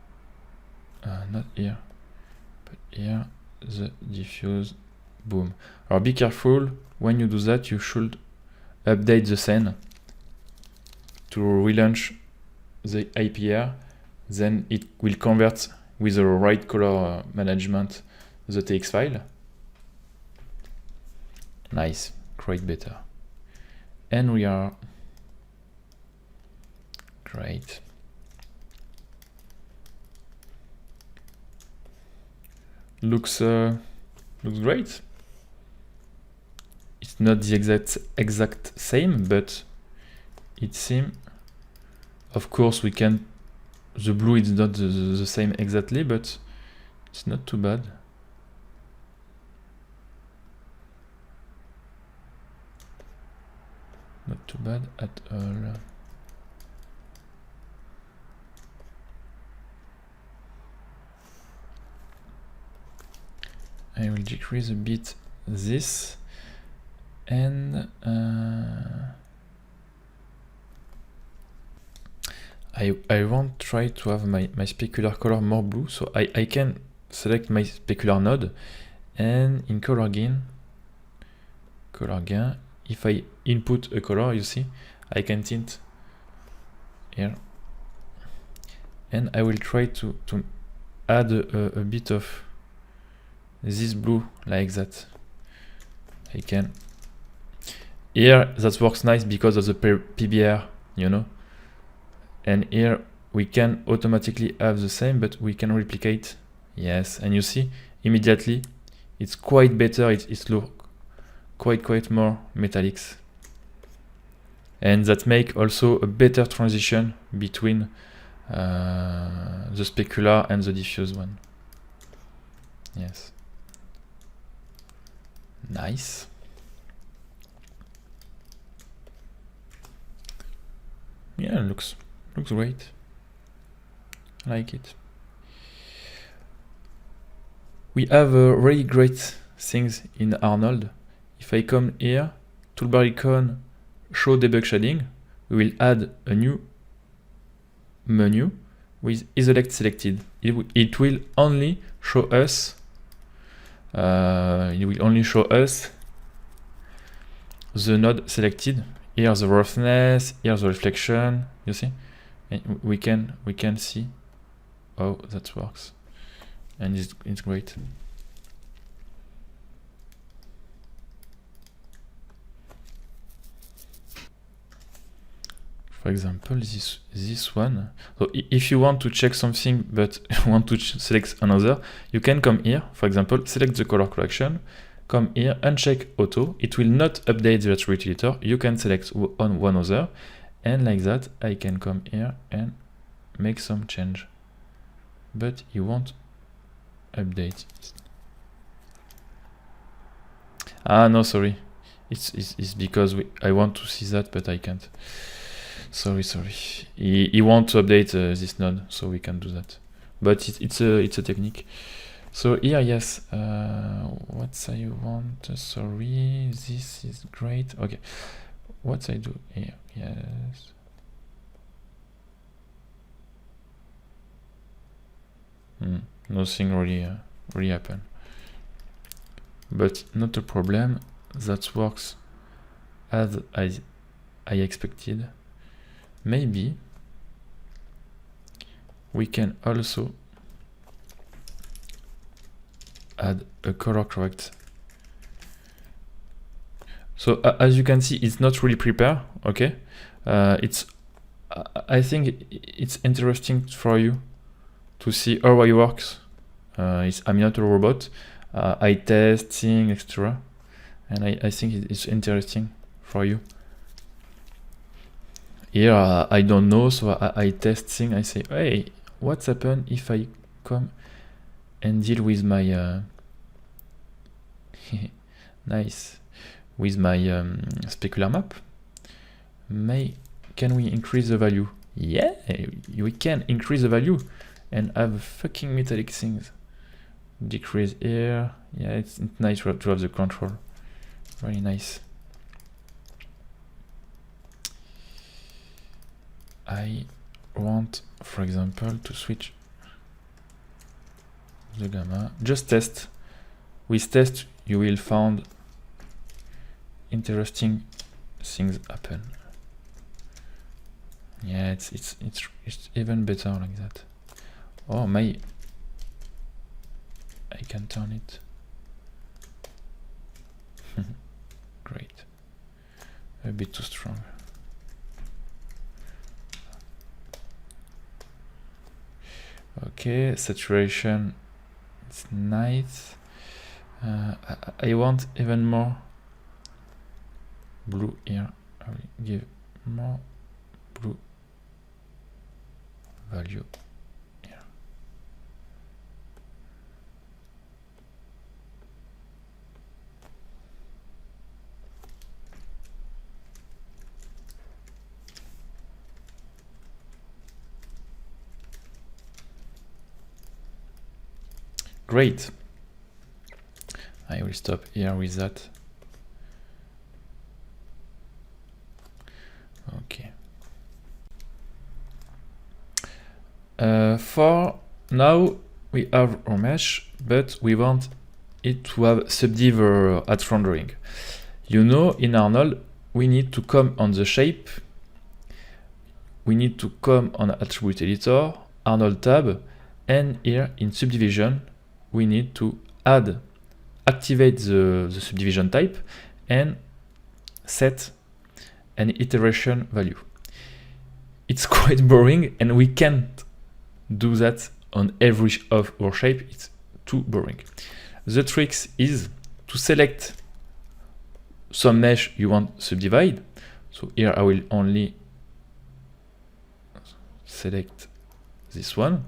not here, but here, the diffuse, boom. Or be careful, when you do that, you should update the scene to relaunch the IPR, then it will convert with the right color management the TX file. Nice, create better. And we are great. Looks great. It's not the exact same, but it seems. Of course, we can. The blue is not the same exactly, but it's not too bad. Not too bad at all. I will decrease a bit this, and I want to try to have my specular color more blue, so I can select my specular node, and in color gain, if I input a color, you see, I can tint here, and I will try to add a bit of this blue like that. I can. Here that works nice because of the PBR, you know, and here we can automatically have the same, but we can replicate. Yes, and you see immediately it's quite better. It's look quite more metallics, and that make also a better transition between the specular and the diffuse one. Yes, nice. Yeah, looks great. I like it. We have really great things in Arnold. If I come here, toolbar icon, show debug shading, we will add a new menu with isolate selected. It will only show us. It will only show us the node selected. Here the roughness, here the reflection. You see, and we can see how that works, and it's great. For example, this one. So if you want to check something but want to select another, you can come here. For example, select the color correction. Come here, uncheck auto. It will not update the attribute editor. You can select on one other, and like that, I can come here and make some change. But you won't update. Ah no, sorry. It's because I want to see that, but I can't. Sorry. He wants to update this node, so we can do that. But it's a technique. So here, yes. What I want? Sorry, this is great. Okay. What I do here? Yes. Nothing really happened. But not a problem. That works as I expected. Maybe we can also add a color correct. So as you can see, it's not really prepared. Okay, I think it's interesting for you to see how it works. I'm not a robot. I test things, etc. And I think it's interesting for you. Here I don't know, so I test things. I say, hey, what's happened if I come and deal with my nice with my specular map? Can we increase the value? Yeah, we can increase the value and have fucking metallic things. Decrease here. Yeah, it's nice to have the control. Very nice. I want, for example, to switch the gamma. Just test. With test, you will find interesting things happen. Yeah, it's even better like that. Oh, I can turn it. Great. A bit too strong. Okay, saturation, it's nice. I want even more blue here. I will give more blue value here. Great. I will stop here with that. Okay. For now, we have our mesh, but we want it to have subdiv at rendering. You know, in Arnold, we need to come on the shape, we need to come on attribute editor, Arnold tab, and here in subdivision, we need to activate the subdivision type and set an iteration value. It's quite boring, and we can't do that on every of our shape. It's too boring. The trick is to select some mesh you want subdivide. So here I will only select this one.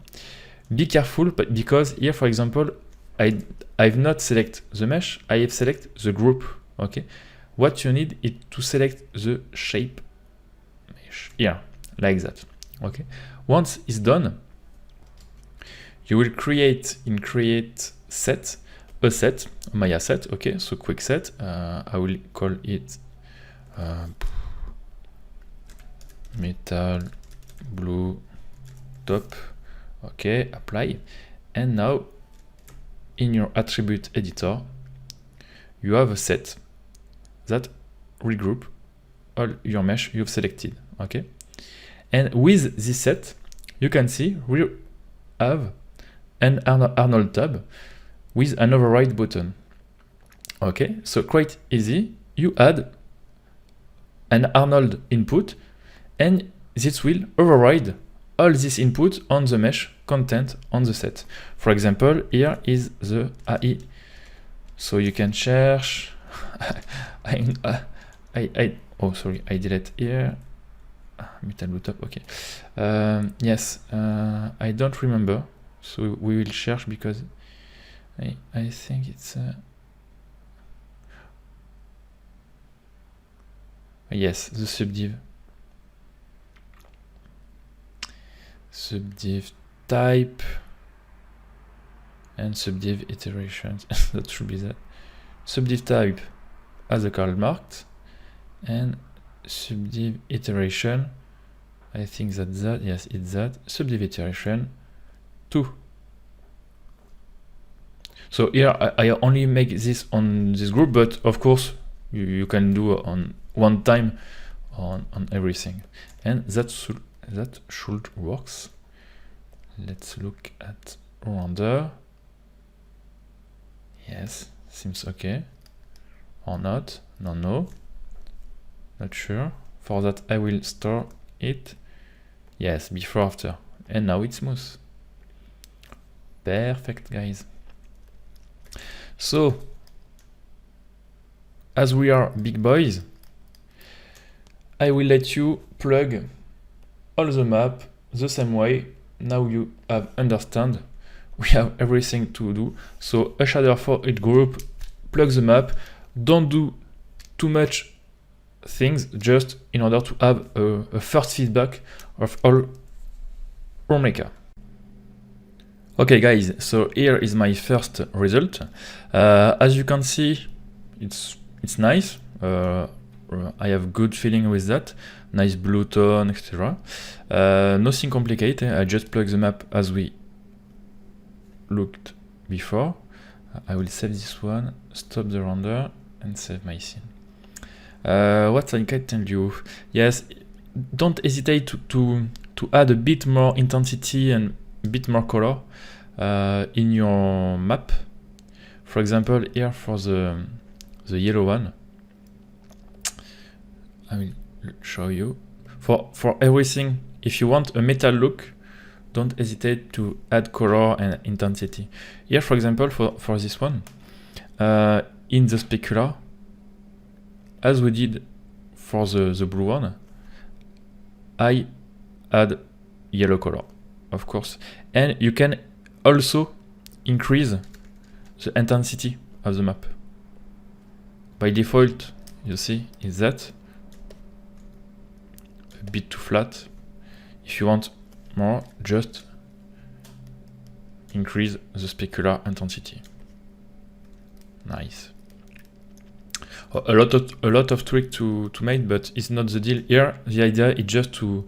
Be careful, but because here, for example, I've not select the mesh, I have select the group. Okay, what you need is to select the shape mesh here, like that. Okay, once it's done, you will create in create set a set, my asset. Okay, so quick set. I will call it metal blue top. Okay, apply, and now in your attribute editor, you have a set that regroup all your mesh you've selected. Okay, and with this set, you can see we have an Arnold tab with an override button. Okay, so quite easy. You add an Arnold input, and this will override all this input on the mesh content on the set. For example, here is the AI. So you can search. Oh, sorry, I delete here. Metal blue top. Okay. Yes, I don't remember. So we will search because I think it's yes, the subdiv type and subdiv iterations. That should be that. Subdiv type as a card marked, and subdiv iteration, I think that's that. Yes, it's that. Subdiv iteration 2. So here I only make this on this group, but of course you can do on one time on everything, and that should works. Let's look at render. Yes, seems okay. Or not? No, not sure. For that I will store it. Yes, before after, and now it's smooth. Perfect, guys. So as we are big boys, I will let you plug all the map the same way. Now you have understand. We have everything to do. So a shader for each group, plug the map. Don't do too much things, just in order to have a first feedback of all our mecha. Okay guys, so here is my first result. As you can see, it's nice. I have good feeling with that. Nice blue tone, etc. Nothing complicated. I just plug the map as we looked before. I will save this one, stop the render, and save my scene. What I can tell you? Yes, don't hesitate to add a bit more intensity and a bit more color in your map. For example, here for the yellow one, I will show you. For everything, if you want a metal look, don't hesitate to add color and intensity. Here, for example, for this one, in the specular, as we did for the blue one, I add yellow color, of course. And you can also increase the intensity of the map. By default, you see, is that a bit too flat. If you want more, just increase the specular intensity. Nice. A lot of trick to make, but it's not the deal here. The idea is just to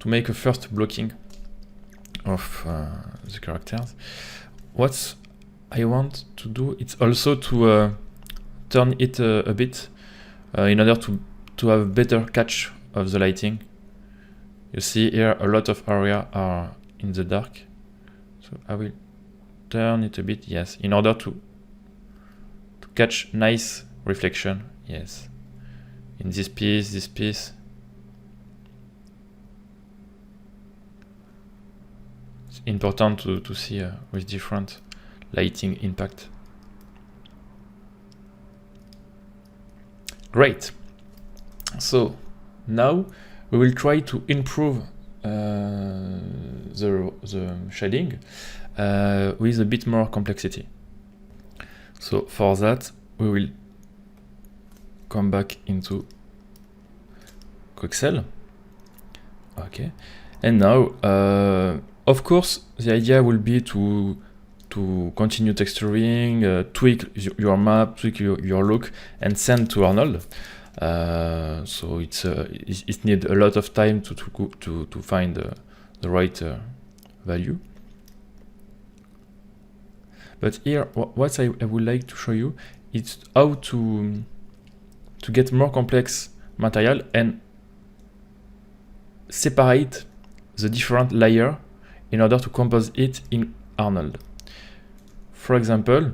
make a first blocking of the characters. what I want to do, it's also to turn it a bit in order to have better catch of the lighting. You see here a lot of area are in the dark, so I will turn it a bit, yes, in order to catch nice reflection, yes, in this piece, It's important to see with different lighting impact. Great. So now we will try to improve the shading with a bit more complexity. So for that, we will come back into Quixel. Okay, and now, of course, the idea will be to continue texturing, tweak your map, tweak your look, and send to Arnold. So it needs a lot of time to find the right value. But here, what I would like to show you is how to get more complex material and separate the different layers in order to compose it in Arnold. For example,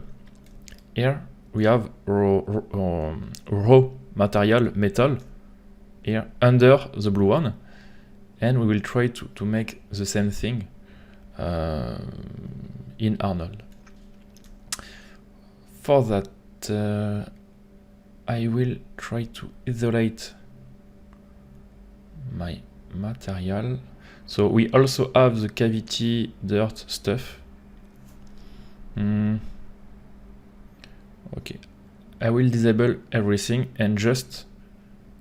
here we have raw material metal here under the blue one, and we will try to make the same thing in Arnold. For that, I will try to isolate my material. So we also have the cavity dirt stuff. Okay, I will disable everything and just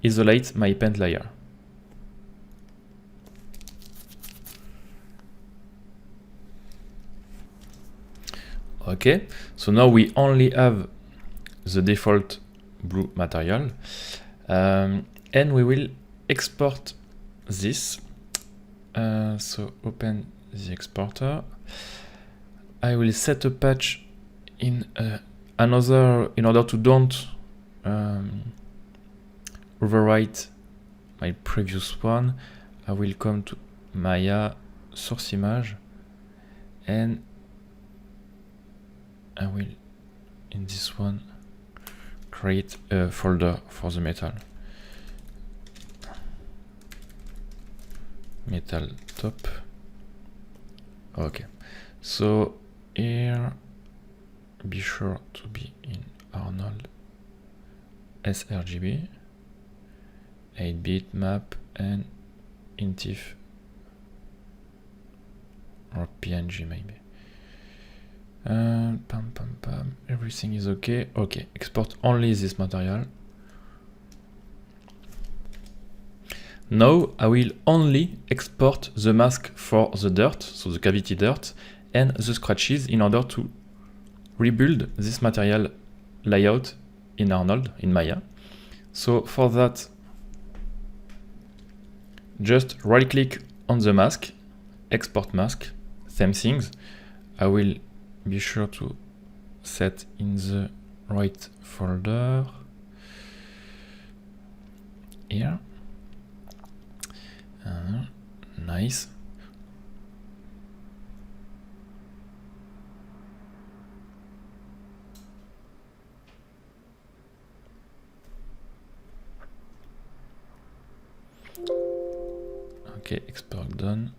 isolate my paint layer. Okay, so now we only have the default blue material, and we will export this. So open the exporter. I will set a patch in another in order to don't overwrite my previous one. I will come to Maya source image, and I will in this one create a folder for the metal top. Okay, so here be sure to be in Arnold sRGB 8-bit map and in TIFF or PNG maybe. Everything is okay. Okay, export only this material. Now I will only export the mask for the dirt, so the cavity dirt, and the scratches in order to rebuild this material layout in Arnold, in Maya. So for that, just right click on the mask, export mask, same things. I will be sure to set in the right folder here. Nice. Okay, export done.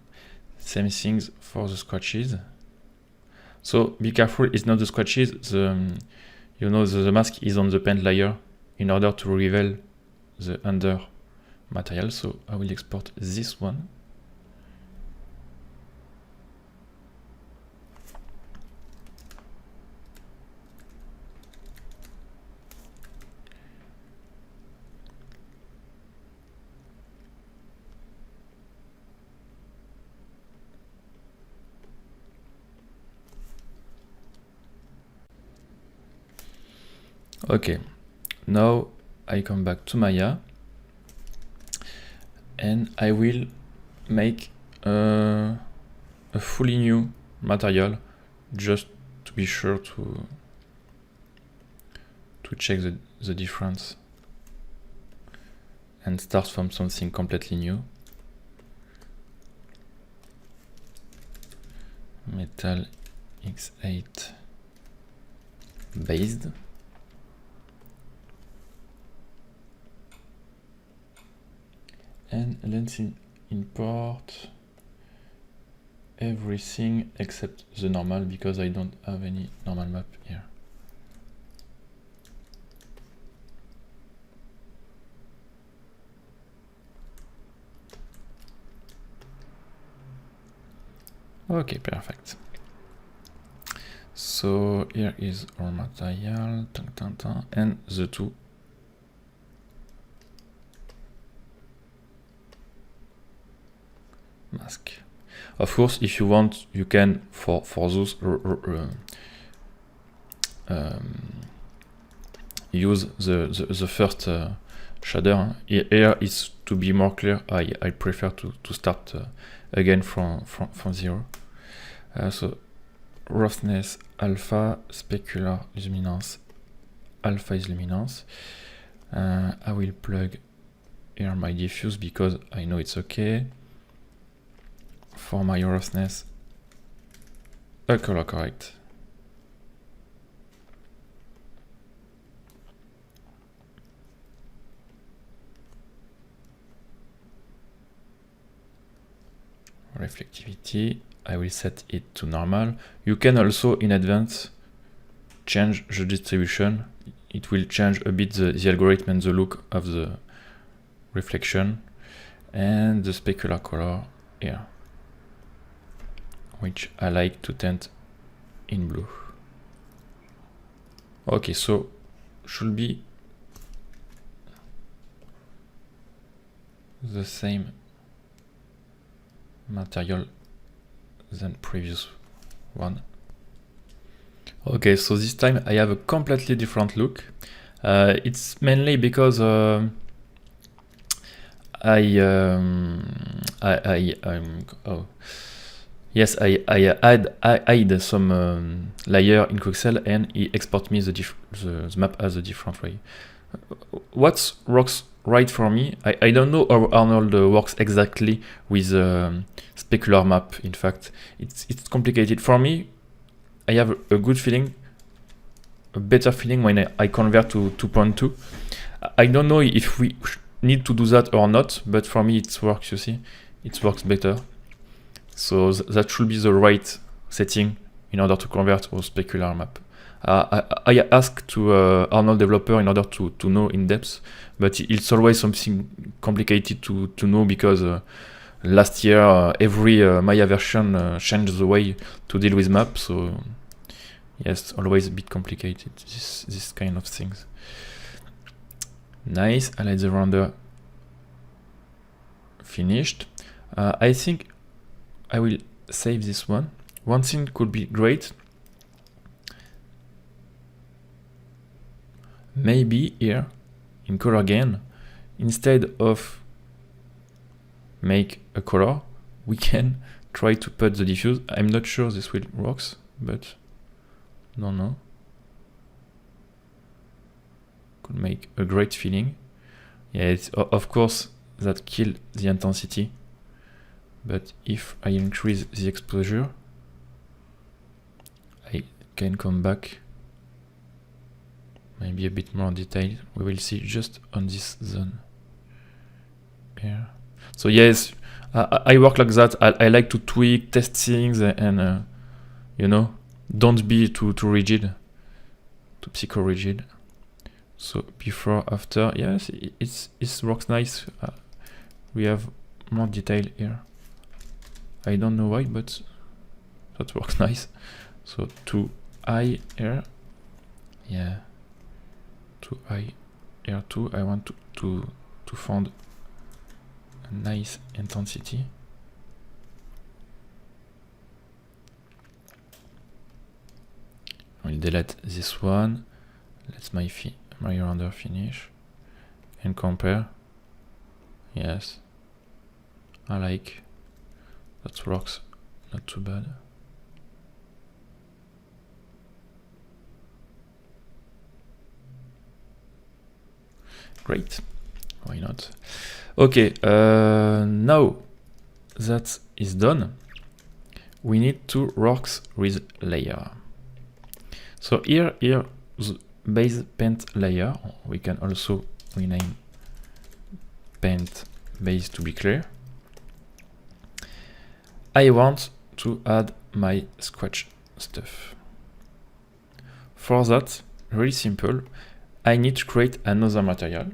Same things for the scratches. So be careful, it's not the scratches, the mask is on the paint layer in order to reveal the under material. So I will export this one. Okay, now I come back to Maya and I will make a fully new material just to be sure to check the difference and start from something completely new. Metal X8 based. And let's import everything except the normal, because I don't have any normal map here. Okay, perfect. So here is our material, and the two mask. Of course, if you want, you can for those use the first shader. Here is to be more clear. I prefer to start again from zero. So roughness alpha, specular luminance alpha is luminance. I will plug here my diffuse because I know it's okay. For my roughness, a color correct. Reflectivity, I will set it to normal. You can also in advance change the distribution. It will change a bit the algorithm and the look of the reflection. And the specular color here, which I like to tint in blue. Okay, so should be the same material than previous one. Okay, so this time I have a completely different look. It's mainly because yes, I add some layer in Quixel and he export me the map as a different way. What works right for me, I don't know how Arnold works exactly with specular map. In fact, it's complicated. For me, I have a good feeling, a better feeling when I convert to 2.2. I don't know if we need to do that or not, but for me it works, you see. It works better. So that should be the right setting in order to convert our specular map. I asked to Arnold developer in order to know in depth, but it's always something complicated to know because last year every Maya version changed the way to deal with maps. So yes, always a bit complicated, this kind of things. Nice, I let the render finished. I think I will save this one. One thing could be great. Maybe here in color gain, instead of make a color, we can try to put the diffuse. I'm not sure this will works, but no. Could make a great feeling. Yeah, it's of course that kill the intensity. But if I increase the exposure, I can come back maybe a bit more detailed. We will see just on this zone here. So yes, I work like that. I like to tweak, test things, and you know, don't be too rigid, too psycho-rigid. So before, after, yes, it works nice. We have more detail here. I don't know why, but that works nice. So to I here, yeah, to I here too. I want to find a nice intensity. I'll delete this one. Let my render finish and compare. Yes, I like. That works not too bad. Great. Why not? Okay, now that is done, we need to work with layer. So here the base paint layer, we can also rename paint base to be clear. I want to add my scratch stuff. For that, really simple, I need to create another material.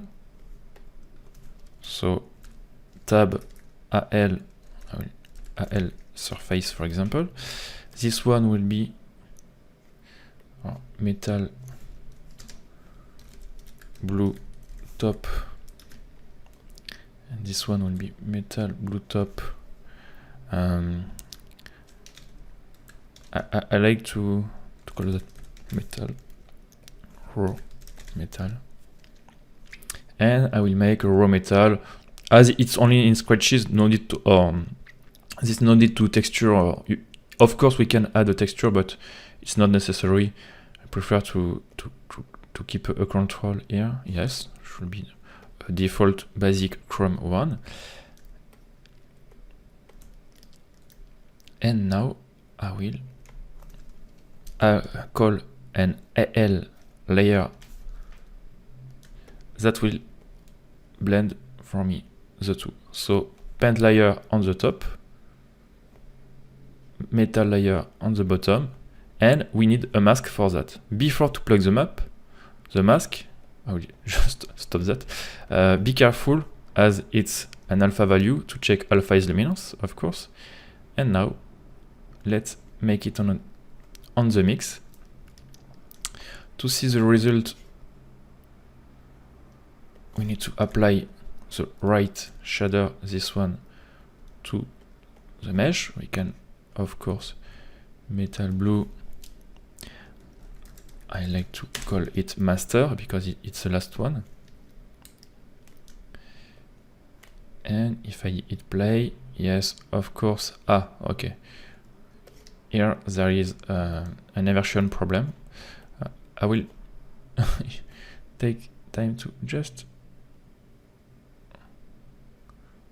So tab AL surface, for example. This one will be metal blue top, and this one will be metal blue top. I like to call that metal raw metal, and I will make a raw metal as it's only in scratches. No need to this no need to texture. Of course, we can add a texture, but it's not necessary. I prefer to keep a control here. Yes, should be a default basic Chrome one. And now I will call an AL layer that will blend for me the two. So paint layer on the top, metal layer on the bottom, and we need a mask for that. Before to plug the mask, I will just stop that. Be careful as it's an alpha value to check alpha is luminance, of course. And now let's make it on the mix. To see the result, we need to apply the right shader, this one, to the mesh. We can, of course, metal blue. I like to call it master because it's the last one. And if I hit play, yes, of course. Okay. Here there is an inversion problem. I will take time to just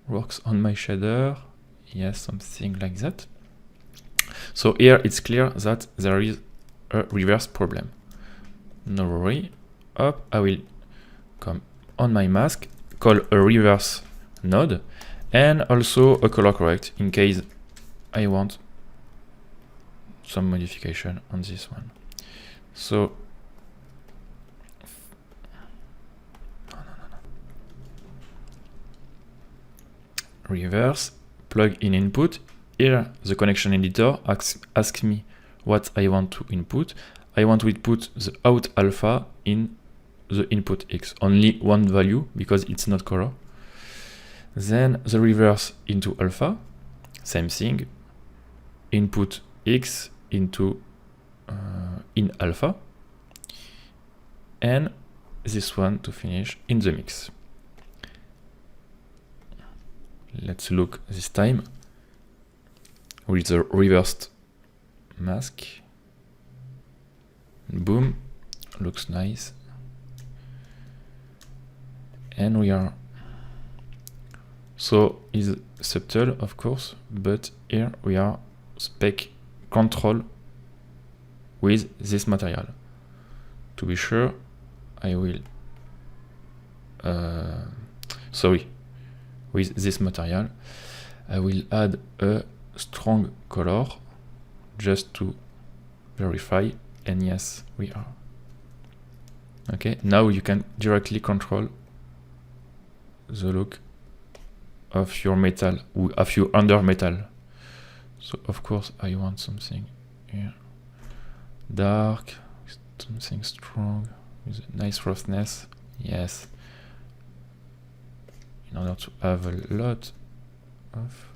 works on my shader. Yes, something like that. So here it's clear that there is a reverse problem. No worry. Up, I will come on my mask, call a reverse node, and also a color correct in case I want some modification on this one. So reverse, plug in input. Here the connection editor asks me what I want to input. I want to input the out alpha in the input X, only one value because it's not color. Then the reverse into alpha, same thing, input X into in alpha, and this one to finish in the mix. Let's look this time with the reversed mask. Boom, looks nice. And we are, so is subtle of course, but here we are spec control with this material. To be sure, I will with this material I will add a strong color just to verify, and yes, we are. Okay, now you can directly control the look of your metal, of your under metal. So of course I want something here dark, something strong with a nice roughness. Yes, in order to have a lot of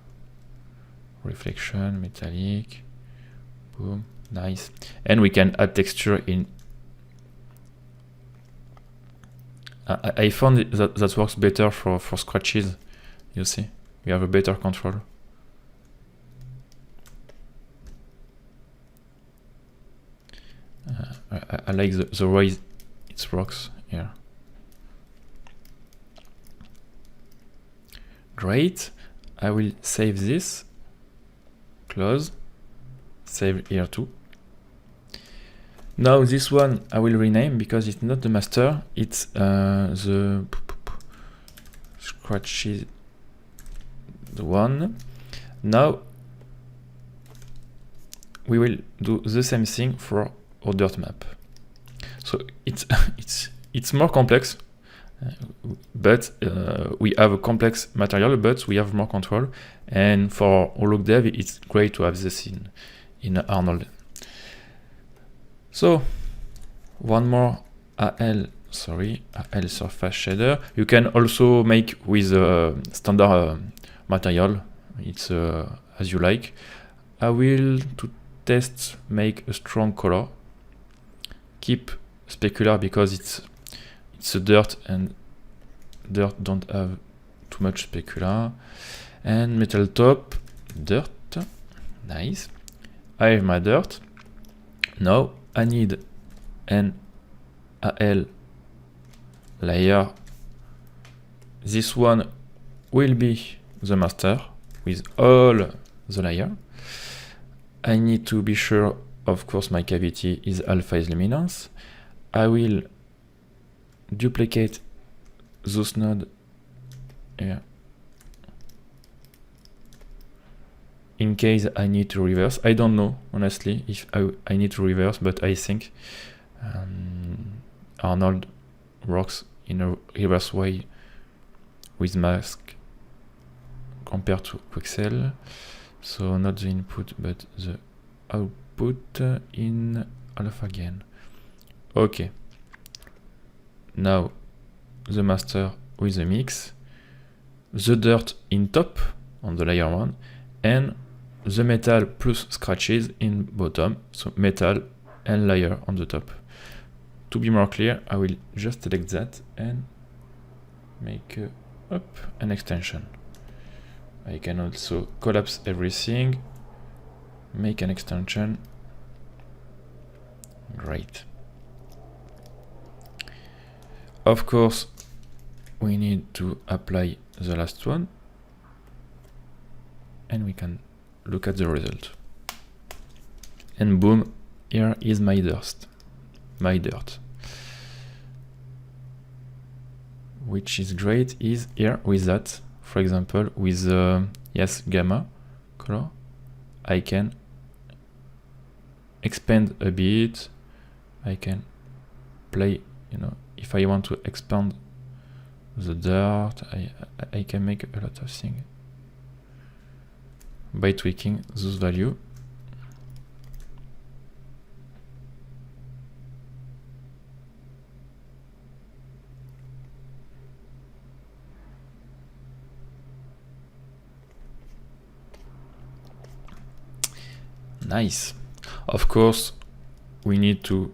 reflection, metallic. Boom, nice. And we can add texture in. I found that works better for scratches. You see, we have a better control. I like the way it works here. Great. I will save this. Close. Save here too. Now this one I will rename because it's not the master, it's the scratches the one. Now we will do the same thing for our dirt map. So it's more complex, but we have a complex material, but we have more control. And for Hollow Dev, it's great to have this in Arnold. So one more AL surface shader. You can also make with standard material. It's as you like. I will to test make a strong color. Keep specular because it's a dirt and dirt don't have too much specular. And metal top dirt. Nice. I have my dirt. Now I need an AL layer. This one will be the master with all the layer. I need to be sure, of course, my cavity is alpha is luminance. I will duplicate this node here. In case I need to reverse. I don't know, honestly, if I need to reverse, but I think Arnold works in a reverse way with mask compared to Quixel. So not the input, but the output in alpha again. Okay. Now the master with the mix, the dirt in top on the layer 1, and the metal plus scratches in bottom, so metal and layer on the top. To be more clear, I will just select that and make an extension. I can also collapse everything, make an extension. Great. Of course, we need to apply the last one, and we can look at the result. And boom, here is my dirt. Which is great is here with that, for example, with yes, gamma color, I can expand a bit. I can play, if I want to expand the dirt, I can make a lot of things by tweaking this value. Nice. Of course, we need to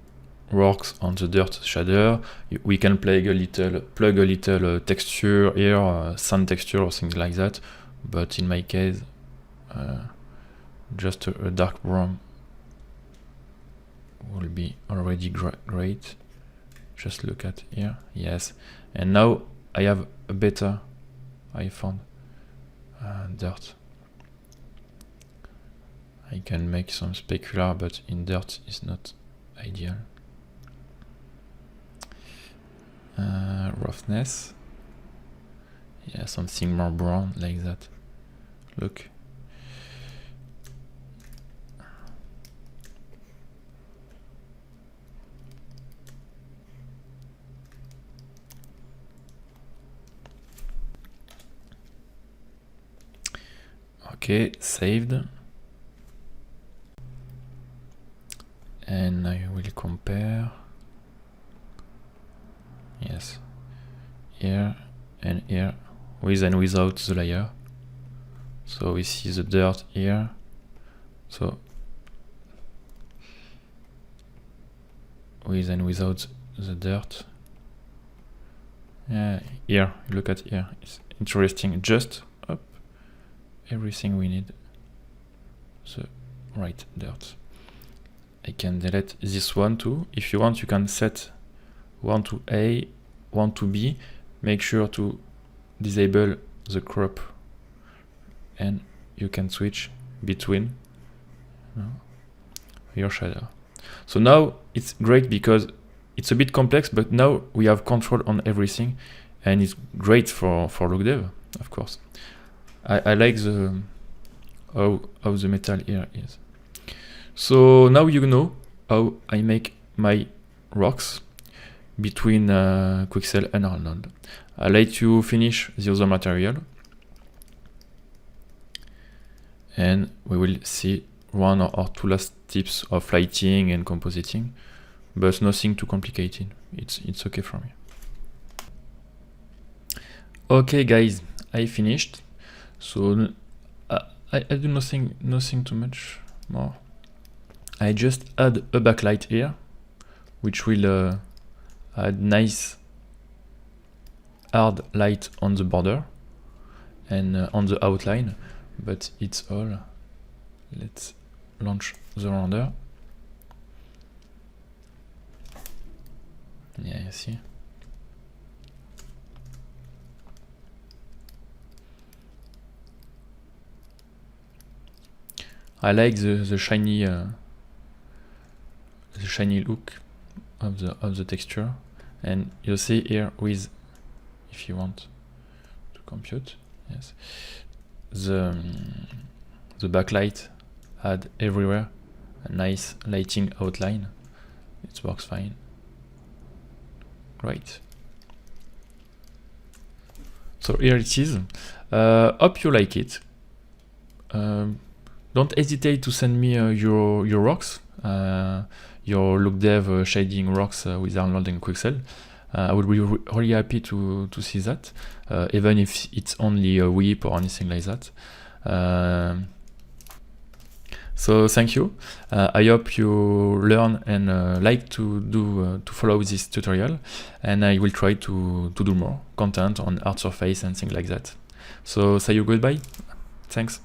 work on the dirt shader. We can plug a little texture here, sand texture or things like that. But in my case, just a dark brown will be already great. Just look at here. Yes. And now I have a better, I found dirt. I can make some specular, but in dirt is not ideal. Roughness. Yeah, something more brown like that. Look. Okay, saved. And I will compare. Yes, here and here, with and without the layer. So we see the dirt here. So with and without the dirt. Yeah, here, look at here. It's interesting. Just up everything we need. The right dirt. I can delete this one too. If you want, you can set one to A, one to B. Make sure to disable the crop and you can switch between your shader. So now it's great because it's a bit complex, but now we have control on everything, and it's great for look dev, of course. I like the how the metal here is. So now you know how I make my rocks between Quixel and Arnold. I let you finish the other material, and we will see one or two last tips of lighting and compositing, but nothing too complicated. It's okay for me. Okay guys, I finished. So I do nothing too much more. I just add a backlight here, which will add nice hard light on the border and on the outline, but it's all. Let's launch the render. Yeah, you see. I like the shiny look of the texture, and you see here with, if you want to compute, yes, the backlight add everywhere a nice lighting outline. It works fine. Great. So here it is. Hope you like it. Don't hesitate to send me your rocks, your look dev shading rocks with Arnold and Quixel. I would be really happy to see that, even if it's only a whip or anything like that. So thank you. I hope you learn and like to follow this tutorial, and I will try to do more content on Art Surface and things like that. So say you goodbye. Thanks.